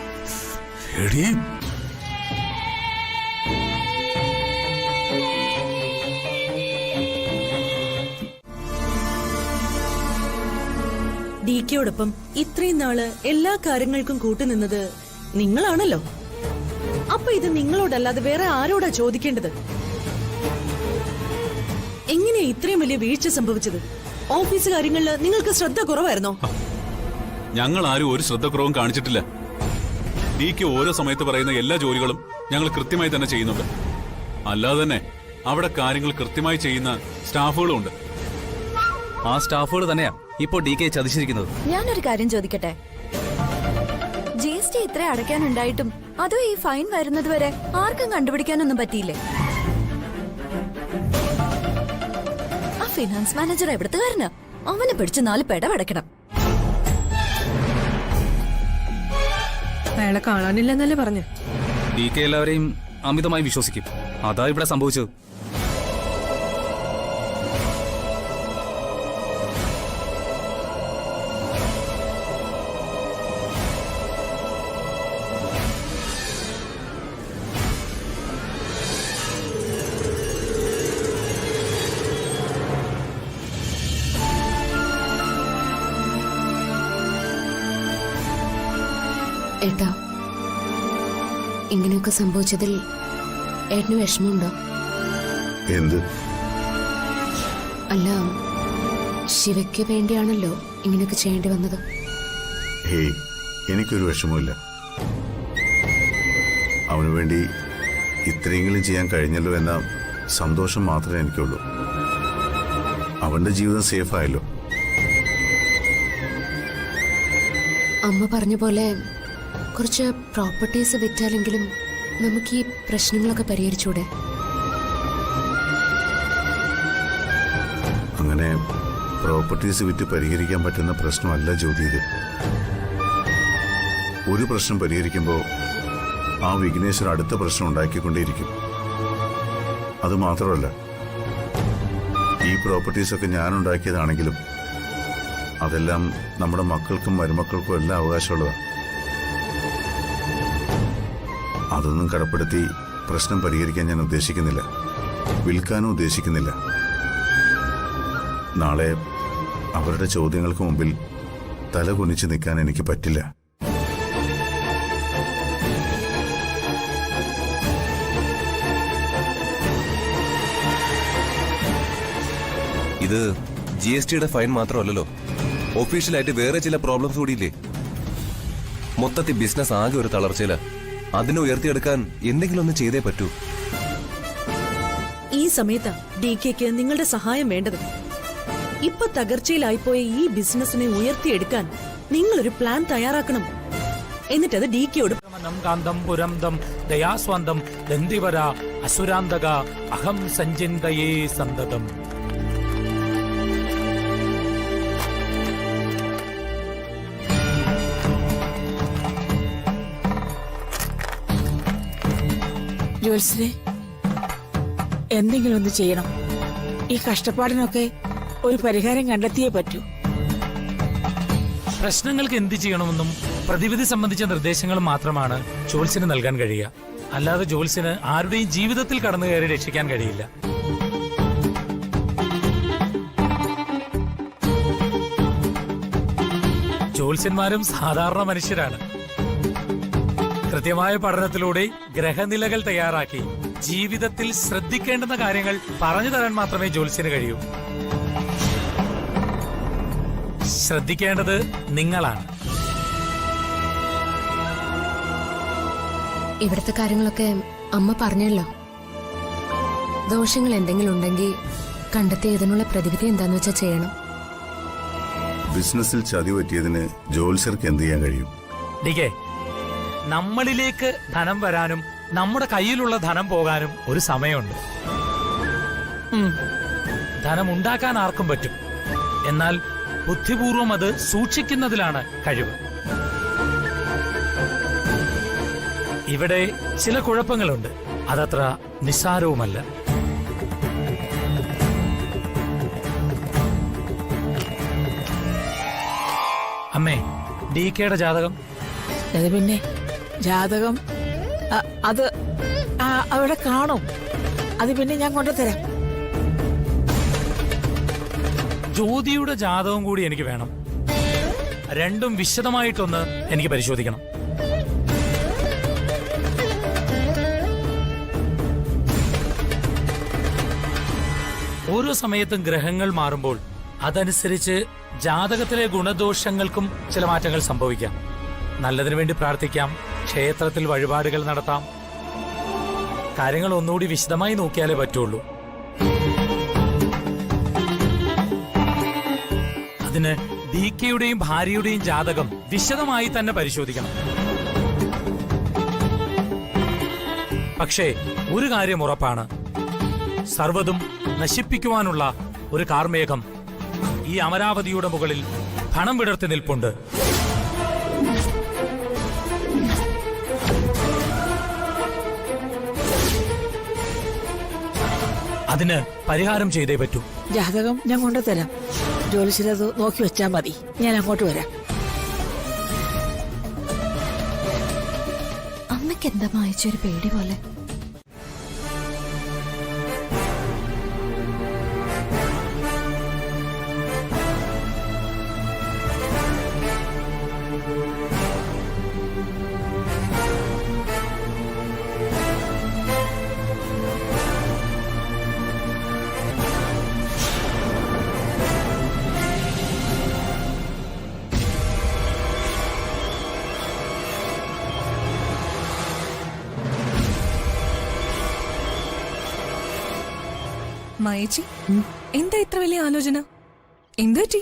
DKയോടൊപ്പം ഇത്രയും നാള് എല്ലാ കാര്യങ്ങൾക്കും കൂട്ടുനിന്നത് നിങ്ങളാണല്ലോ. അപ്പൊ ഇത് നിങ്ങളോടല്ലാതെ വേറെ ആരോടാ ചോദിക്കേണ്ടത്? എങ്ങനെയാ ഇത്രയും വലിയ വീഴ്ച സംഭവിച്ചത്? ഓഫീസ് കാര്യങ്ങളിൽ നിങ്ങൾക്ക് ശ്രദ്ധ കുറവായിരുന്നോ? ഞങ്ങൾ ആരും ഒരു ശ്രദ്ധക്കുറവും കാണിച്ചിട്ടില്ല. DK ഓരോ സമയത്ത് പറയുന്ന എല്ലാ ജോലികളും ഞങ്ങൾ കൃത്യമായി തന്നെ ചെയ്യുന്നുണ്ട്. അല്ലാതെ തന്നെ അവിടെ കാര്യങ്ങൾ കൃത്യമായി ചെയ്യുന്ന സ്റ്റാഫുകളും ഉണ്ട്. ആ സ്റ്റാഫുകൾ തന്നെയാ ഇപ്പോ DK ചതിച്ചിരിക്കുന്നത്. ഞാനൊരു കാര്യം ചോദിക്കട്ടെ, GST ഇത്ര അടയ്ക്കാനുണ്ടായിട്ടും അതോ ഈ ഫൈൻ വരുന്നത് വരെ ആർക്കും കണ്ടുപിടിക്കാനൊന്നും പറ്റിയില്ലേ? ആ ഫിനാൻസ് മാനേജർ എവിടത്തുകാരനാ? അവനെ പിടിച്ച് 4 പെടവടക്കണം. അയാളെ കാണാനില്ലെന്നല്ലേ പറഞ്ഞു. DK എല്ലാവരെയും അമിതമായി വിശ്വസിക്കും. അതാ ഇവിടെ സംഭവിച്ചത്. ഏട്ടാ, ഇങ്ങനെയൊക്കെ സംഭവിച്ചതിൽ ഏട്ടന് വിഷമമുണ്ടോ? എന്ത്? അല്ല, ശിവയ്ക്ക് വേണ്ടിയാണല്ലോ ഇങ്ങനെയൊക്കെ ചെയ്യേണ്ടി വന്നത്. ഹേയ്, എനിക്കൊരു വിഷമമില്ല. അവന് വേണ്ടി ഇത്രയെങ്കിലും ചെയ്യാൻ കഴിഞ്ഞല്ലോ എന്ന സന്തോഷം മാത്രമേ എനിക്കുള്ളൂ. അവന്റെ ജീവിതം സേഫായല്ലോ. അമ്മ പറഞ്ഞ പോലെ കുറച്ച് പ്രോപ്പർട്ടീസ് വിറ്റാലെങ്കിലും നമുക്ക് ഈ പ്രശ്നങ്ങളൊക്കെ പരിഹരിച്ചൂടെ? അങ്ങനെ പ്രോപ്പർട്ടീസ് വിറ്റ് പരിഹരിക്കാൻ പറ്റുന്ന പ്രശ്നമല്ല ജ്യോതി ഇത്. ഒരു പ്രശ്നം പരിഹരിക്കുമ്പോൾ ആ വിഘ്നേശ്വർ അടുത്ത പ്രശ്നം ഉണ്ടാക്കിക്കൊണ്ടേയിരിക്കും. അത് മാത്രമല്ല, ഈ പ്രോപ്പർട്ടീസൊക്കെ ഞാൻ ഉണ്ടാക്കിയതാണെങ്കിലും അതെല്ലാം നമ്മുടെ മക്കൾക്കും മരുമക്കൾക്കും എല്ലാം അവകാശമുള്ളതാണ്. അതൊന്നും കടപ്പെടുത്തി പ്രശ്നം പരിഹരിക്കാൻ ഞാൻ ഉദ്ദേശിക്കുന്നില്ല, വിൽക്കാനും ഉദ്ദേശിക്കുന്നില്ല. നാളെ അവരുടെ ചോദ്യങ്ങൾക്ക് മുമ്പിൽ തല കുനിച്ച് നിൽക്കാൻ എനിക്ക് പറ്റില്ല. ഇത് GSTയുടെ ഫൈൻ മാത്രമല്ലല്ലോ, ഒഫീഷ്യലായിട്ട് വേറെ ചില പ്രോബ്ലംസ് കൂടിയില്ലേ? മൊത്തത്തിൽ ബിസിനസ് ആകെ ഒരു തളർച്ചയില. അതിനെ ഉയർത്തിയെടുക്കാൻ എന്തെങ്കിലും ഒന്ന് ചെയ്തേ പറ്റൂ. ഈ സമയത്താ DKക്ക് നിങ്ങളുടെ സഹായം വേണ്ടത്. ഇപ്പൊ തകർച്ചയിലായിപ്പോയ ഈ ബിസിനസിനെ ഉയർത്തിയെടുക്കാൻ നിങ്ങളൊരു പ്ലാൻ തയ്യാറാക്കണം. എന്നിട്ടത് DKയോട് കാന്തം പുരന്തം ദയാസ്വന്തം ദന്തിവര അസുരാന്തക അഹം സഞ്ചിന്തയേ സന്തതം. ജോത്സ്യനെ, എന്തെങ്കിലും ഒന്ന് ചെയ്യണം. ഈ കഷ്ടപ്പാടിനൊക്കെ ഒരു പരിഹാരം കണ്ടെത്തിയേ പറ്റൂ. പ്രശ്നങ്ങൾക്ക് എന്ത് ചെയ്യണമെന്നും പ്രതിവിധി സംബന്ധിച്ച നിർദ്ദേശങ്ങളും മാത്രമാണ് ജോത്സ്യന് നൽകാൻ കഴിയുക. അല്ലാതെ ജോത്സ്യന് ആരുടെയും ജീവിതത്തിൽ കടന്നു കയറി രക്ഷിക്കാൻ കഴിയില്ല. ജോത്സ്യന്മാരും സാധാരണ മനുഷ്യരാണ്. കൃത്യമായ പഠനത്തിലൂടെ ഗ്രഹനിലകൾ തയ്യാറാക്കി ജീവിതത്തിൽ ശ്രദ്ധിക്കേണ്ടുന്ന കാര്യങ്ങൾ പറഞ്ഞു തരാൻ മാത്രമേ ജോത്സ്യന് കഴിയൂ. ശ്രദ്ധിക്കേണ്ടത് നിങ്ങളാണ്. ഇവിടുത്തെ കാര്യങ്ങളൊക്കെ അമ്മ പറഞ്ഞല്ലോ. ദോഷങ്ങൾ എന്തെങ്കിലും ഉണ്ടെങ്കിൽ കണ്ടെത്തി ഇതിനുള്ള പ്രതിവിധി എന്താന്ന് വെച്ചാൽ ചെയ്യണം. ബിസിനസ്സിൽ ചതി പറ്റിയതിന് ജോത്സ്യർക്ക് എന്ത് ചെയ്യാൻ കഴിയും? DK, നമ്മളിലേക്ക് ധനം വരാനും നമ്മുടെ കയ്യിലുള്ള ധനം പോകാനും ഒരു സമയമുണ്ട്. ധനം ഉണ്ടാക്കാൻ ആർക്കും പറ്റും. എന്നാൽ ബുദ്ധിപൂർവം അത് സൂക്ഷിക്കുന്നതിലാണ് കഴിവ്. ഇവിടെ ചില കുഴപ്പങ്ങളുണ്ട്. അതത്ര നിസ്സാരവുമല്ല. അമ്മേ, DKയുടെ ജാതകം. അത് പിന്നെ ജാതകം അത് അവിടെ കാണും. അത് പിന്നെ ഞാൻ കൊണ്ടുതരാം. ജ്യോതിയുടെ ജാതകം കൂടി എനിക്ക് വേണം. രണ്ടും വിശദമായിട്ടൊന്ന് എനിക്ക് പരിശോധിക്കണം. ഓരോ സമയത്തും ഗ്രഹങ്ങൾ മാറുമ്പോൾ അതനുസരിച്ച് ജാതകത്തിലെ ഗുണദോഷങ്ങൾക്കും ചില മാറ്റങ്ങൾ സംഭവിക്കാം. നല്ലതിനു വേണ്ടി പ്രാർത്ഥിക്കാം, ക്ഷേത്രത്തിൽ വഴിപാടുകൾ നടത്താം. കാര്യങ്ങൾ ഒന്നുകൂടി വിശദമായി നോക്കിയാലേ പറ്റുള്ളൂ. അതിന് DKയുടെയും ഭാര്യയുടെയും ജാതകം വിശദമായി തന്നെ പരിശോധിക്കണം. പക്ഷേ ഒരു കാര്യം ഉറപ്പാണ്, സർവ്വതും നശിപ്പിക്കുവാനുള്ള ഒരു കാർമേഘം ഈ അമരാവതിയുടെ മുകളിൽ പണം വിടർത്തി നിൽപ്പുണ്ട്. അതിന് പരിഹാരം ചെയ്തേ പറ്റൂ. ജാതകം ഞാൻ കൊണ്ടുതരാം. ജോലിശിലത് നോക്കി വെച്ചാൽ മതി. ഞാൻ അങ്ങോട്ട് വരാം. അമ്മയ്ക്ക് എന്താ വായിച്ചൊരു പേടി പോലെ? മായേച്ചി, എന്താ ഇത്ര വലിയ ആലോചന? എന്തുപറ്റി?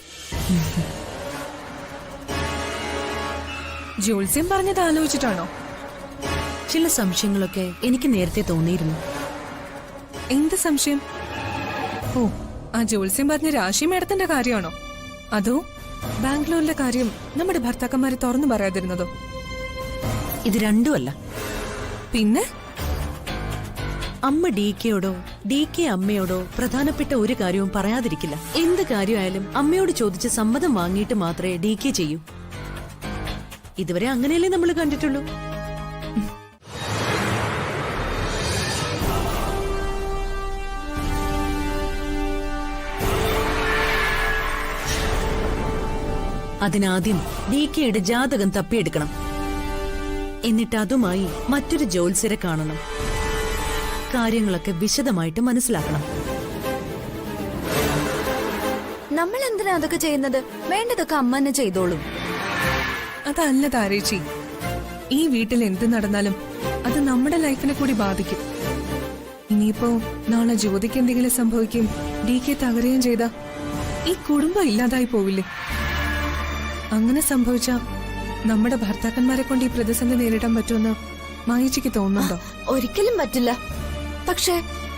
ജോത്സ്യം പറഞ്ഞത് ആലോചിച്ചിട്ടാണോ? ചില സംശയങ്ങളൊക്കെ എനിക്ക് നേരത്തെ തോന്നിയിരുന്നു. എന്ത് സംശയം? ഓ, ആ ജോത്സ്യം പറഞ്ഞ രാശി മേഡത്തിന്റെ കാര്യമാണോ അതോ ബാംഗ്ലൂരിലെ കാര്യം നമ്മുടെ ഭർത്താക്കന്മാരെ തുറന്നു പറയാതിരുന്നതോ? ഇത് രണ്ടുമല്ല. പിന്നെ അമ്മ ഡി കെയോടോ ഡി കെ അമ്മയോടോ പ്രധാനപ്പെട്ട ഒരു കാര്യവും പറയാതിരിക്കില്ല. എന്ത് കാര്യമായാലും അമ്മയോട് ചോദിച്ച് സമ്മതം വാങ്ങിയിട്ട് മാത്രമേ ഡി കെ ചെയ്യൂ. ഇതുവരെ അങ്ങനെയല്ലേ നമ്മൾ കണ്ടിട്ടുള്ളൂ. അതിനാദ്യം ഡി കെയുടെ ജാതകം തപ്പിയെടുക്കണം. എന്നിട്ട് അതുമായി മറ്റൊരു ജ്യോത്സ്യരെ കാണണം. കാര്യങ്ങളൊക്കെ വിശദമായിട്ട് മനസ്സിലാക്കണം. നമ്മൾ എന്തിനാ അതൊക്കെ ചെയ്യുന്നത്? വേണ്ടതൊക്കെ അമ്മ തന്നെ ചെയ്തോളും. അതല്ല താരേച്ചി, ഈ വീട്ടിൽ എന്ത് നടന്നാലും അത് നമ്മുടെ ലൈഫിനെ കൂടി ബാധിക്കും. ഇനിയിപ്പോ നാളെ ജ്യോതിക്ക് എന്തെങ്കിലും സംഭവിക്കും, ഡി കെ തകരുകയും ചെയ്താ ഈ കുടുംബം ഇല്ലാതായി പോവില്ലേ? അങ്ങനെ സംഭവിച്ച നമ്മുടെ ഭർത്താക്കന്മാരെ കൊണ്ട് ഈ പ്രതിസന്ധി നേരിടാൻ പറ്റുമെന്ന് മായിച്ചിക്ക് തോന്നുന്നുണ്ടോ? ഒരിക്കലും പറ്റില്ല. പക്ഷേ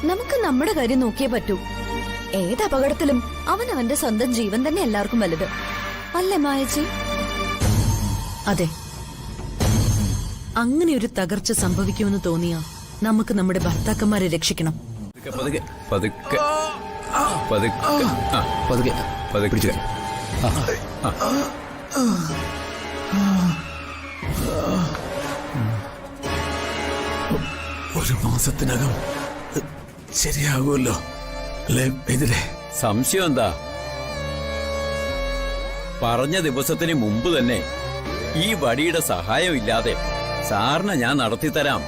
നമുക്ക് നമ്മുടെ കാര്യം നോക്കിയേ പറ്റൂ. ഏത് അപകടത്തിലും അവനവന്റെ സ്വന്തം ജീവൻ തന്നെ എല്ലാവർക്കും വലുത് അല്ലേ മായച്ചി? അതെ, അങ്ങനെ ഒരു തകർച്ച സംഭവിക്കുമെന്ന് തോന്നിയാ നമുക്ക് നമ്മുടെ ഭർത്താക്കന്മാരെ രക്ഷിക്കണം. പതുക്കെ പതുക്കെ പതുക്കെ പതുക്കെ പതുക്കെ പിടിച്ചു. ഒരു മാസത്തിനകം ശരിയാകുമല്ലോ അല്ലേ? ഇതിലെ സംശയം എന്താ? പറഞ്ഞ ദിവസത്തിന് മുമ്പ് തന്നെ ഈ വടിയുടെ സഹായം ഇല്ലാതെ സാറിന് ഞാൻ നടത്തിത്തരാം.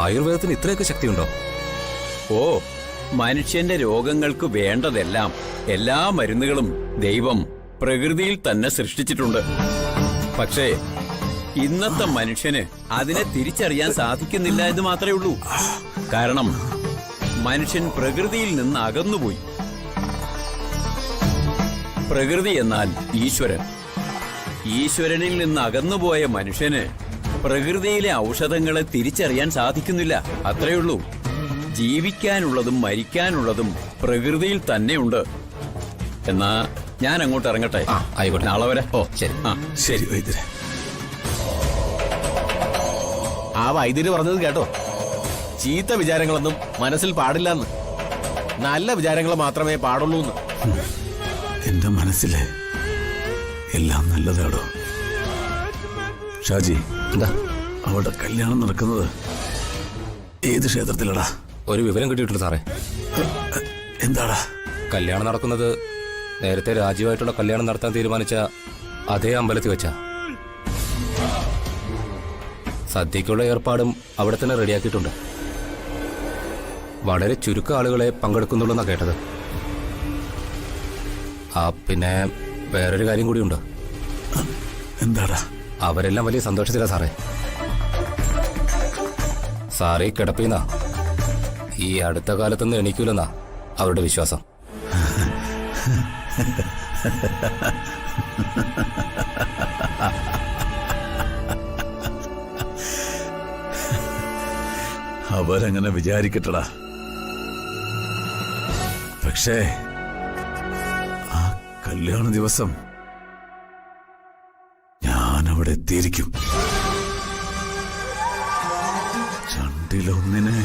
ആയുർവേദത്തിന് ഇത്രയൊക്കെ ശക്തിയുണ്ടോ? ഓ, മനുഷ്യന്റെ രോഗങ്ങൾക്ക് വേണ്ടതെല്ലാം, എല്ലാ മരുന്നുകളും ദൈവം പ്രകൃതിയിൽ തന്നെ സൃഷ്ടിച്ചിട്ടുണ്ട്. പക്ഷേ ഇന്നത്തെ മനുഷ്യന് അതിനെ തിരിച്ചറിയാൻ സാധിക്കുന്നില്ല എന്ന് മാത്രമേ ഉള്ളൂ. കാരണം മനുഷ്യൻ പ്രകൃതിയിൽ നിന്ന് അകന്നുപോയി. പ്രകൃതി എന്നാൽ ഈശ്വരൻ. ഈശ്വരനിൽ നിന്ന് അകന്നുപോയ മനുഷ്യന് പ്രകൃതിയിലെ ഔഷധങ്ങളെ തിരിച്ചറിയാൻ സാധിക്കുന്നില്ല. അത്രയുള്ളൂ. ജീവിക്കാനുള്ളതും മരിക്കാനുള്ളതും പ്രകൃതിയിൽ തന്നെയുണ്ട്. എന്നാ ഞാൻ അങ്ങോട്ട് ഇറങ്ങട്ടെ. ആയിക്കോട്ടെ, നാളെ വരെ. ഓ ശരി. ശരി വൈദ്യരെ. ആ വൈദ്യര് പറഞ്ഞത് കേട്ടോ, ചീത്ത വിചാരങ്ങളൊന്നും മനസ്സിൽ പാടില്ലെന്ന്, നല്ല വിചാരങ്ങൾ മാത്രമേ പാടുള്ളൂ എന്ന്. എന്റെ മനസ്സിലെ എല്ലാം നല്ലതാടോ. ഷാജി, എന്താ അവിടെ കല്യാണം നടക്കുന്നത് ഏത് ക്ഷേത്രത്തിലടാ? ഒരു വിവരം കിട്ടിയിട്ടുണ്ട് സാറേ. എന്താടാ? കല്യാണം നടക്കുന്നത് നേരത്തെ രാജീവായിട്ടുള്ള കല്യാണം നടത്താൻ തീരുമാനിച്ച അതേ അമ്പലത്തിൽ വെച്ചാ. സദ്യക്കുള്ള ഏർപ്പാടും അവിടെ തന്നെ റെഡിയാക്കിയിട്ടുണ്ട്. വളരെ ചുരുക്കം ആളുകളെ പങ്കെടുക്കുന്നുള്ളൂന്നാ കേട്ടത്. പിന്നെ വേറൊരു കാര്യം കൂടിയുണ്ട്. എന്താടാ? അവരെല്ലാം വലിയ സന്തോഷത്തിലാ സാറേ. സാറേ കിടപ്പീന്നാ ഈ അടുത്ത കാലത്തൊന്നും എണീക്കൂലെന്നാ അവരുടെ വിശ്വാസം. അവരങ്ങനെ വിചാരിക്കട്ടടാ. പക്ഷേ ആ കല്യാണ ദിവസം ഞാൻ അവിടെ എത്തിയിരിക്കും. രണ്ടിലൊന്നിനെ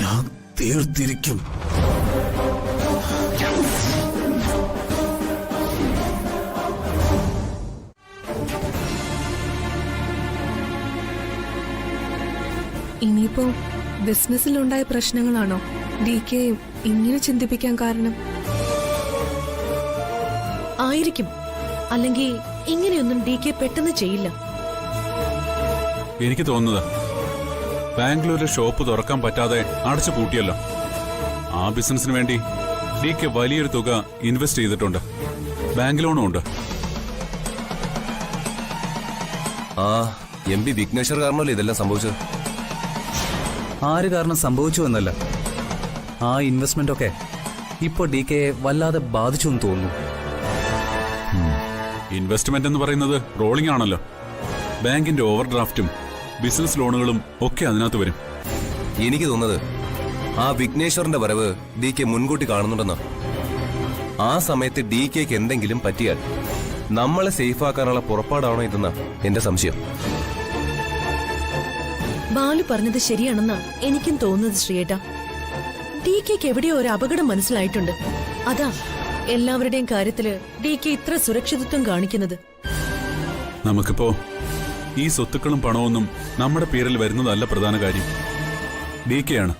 ഞാൻ തീർത്തിരിക്കും. ഇനിയിപ്പോ ബിസിനസ്സിലുണ്ടായ പ്രശ്നങ്ങളാണോ ഡി കെ ഇങ്ങനെ ചിന്തിപ്പിക്കാൻ കാരണം? ആയിരിക്കും. അല്ലെങ്കിൽ ഇങ്ങനെയൊന്നും ഡി കെ പെട്ടെന്ന് ചെയ്യില്ല. എനിക്ക് തോന്നുന്നത് ബാംഗ്ലൂരിലെ ഷോപ്പ് തുറക്കാൻ പറ്റാതെ അടച്ചു പൂട്ടിയല്ലോ. ആ ബിസിനസിന് വേണ്ടി ഡി കെ വലിയൊരു തുക ഇൻവെസ്റ്റ് ചെയ്തിട്ടുണ്ട്. ബാങ്ക് ലോണും ഉണ്ട്. ആ എം പി വിഘ്നേശ്വർ കാരണമല്ലേ ഇതെല്ലാം സംഭവിച്ചത്? ആര് കാരണം സംഭവിച്ചു എന്നല്ല, ആ ഇൻവെസ്റ്റ്മെന്റ് ഒക്കെ ഇപ്പൊ ഡി കെ വല്ലാതെ ബാധിച്ചു എന്ന് തോന്നുന്നു. ഇൻവെസ്റ്റ്മെന്റ് എന്ന് പറയുന്നത് റോളിംഗ് ആണല്ലോ. ബാങ്കിന്റെ ഓവർ ഡ്രാഫ്റ്റും ബിസിനസ് ലോണുകളും ഒക്കെ അതിനകത്ത് വരും. എനിക്ക് തോന്നുന്നത് ആ വിഘ്നേശ്വറിന്റെ വരവ് ഡി കെ മുൻകൂട്ടി കാണുന്നുണ്ടെന്നാ. ആ സമയത്ത് ഡി കെക്ക് എന്തെങ്കിലും പറ്റിയാൽ നമ്മളെ സേഫാക്കാനുള്ള പുറപ്പാടാണോ ഇതെന്നാ എന്റെ സംശയം. ബാലു പറഞ്ഞത് ശരിയാണെന്നാ എനിക്കും തോന്നുന്നത് ശ്രീയേട്ടാ. ഡി കെക്ക് എവിടെയോ ഒരു അപകടം മനസ്സിലായിട്ടുണ്ട്. അതാ എല്ലാവരുടെയും കാര്യത്തില് ഡി കെ ഇത്ര സുരക്ഷിതത്വം കാണിക്കുന്നത്. നമുക്കിപ്പോ ഈ സ്വത്തുക്കളും പണമൊന്നും നമ്മുടെ പേരിൽ വരുന്നതല്ല പ്രധാന കാര്യം. ഡി കെ ആണ്.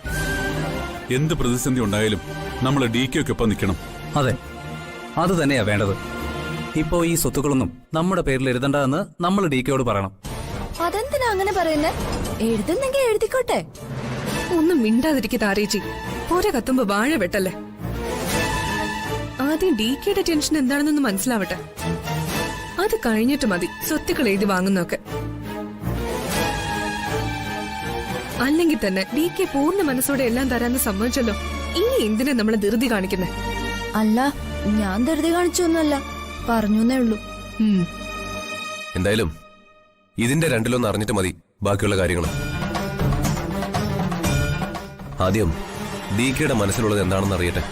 എന്ത് പ്രതിസന്ധി ഉണ്ടായാലും നമ്മൾ ഡി കെക്കൊപ്പം നിൽക്കണം. അതെ, അത് തന്നെയാ വേണ്ടത്. ഇപ്പോ ഈ സ്വത്തുക്കളൊന്നും നമ്മുടെ പേരിൽ എഴുതണ്ടെന്ന് നമ്മൾ ഡി കെയോട് പറയണം. അതെന്തിനാ അങ്ങനെ പറയുന്നേ? എഴുതുന്നെങ്കിൽ എഴുതിക്കോട്ടെ. ഒന്നും മിണ്ടാതിരിക്കുക താരേച്ചി. പോരെ കത്തുമ്പോ വാഴ വെട്ടല്ലേ. ആദ്യം ഡി കെയുടെ ടെൻഷൻ എന്താണെന്നൊന്ന് മനസ്സിലാവട്ടെ. അത് കഴിഞ്ഞിട്ട് മതി സ്വത്തുക്കൾ എഴുതി വാങ്ങുന്നൊക്കെ. അല്ലെങ്കിൽ തന്നെ ഡി കെ പൂർണ്ണ മനസ്സോടെ എല്ലാം തരാന്ന് സമ്മതിച്ചല്ലോ. ഇനി എന്തിനാ നമ്മളെ ധൃതി കാണിക്കുന്നേ? അല്ല, ഞാൻ ധൃതി കാണിച്ചൊന്നുമല്ല, പറഞ്ഞേ ഉള്ളൂ. എന്തായാലും ഇതിന്റെ രണ്ടിലൊന്ന് അറിഞ്ഞിട്ട് മതി ബാക്കിയുള്ള കാര്യങ്ങൾ. ആദ്യം ഡി കെയുടെ മനസ്സിലുള്ളത് എന്താണെന്ന് അറിയട്ടെ.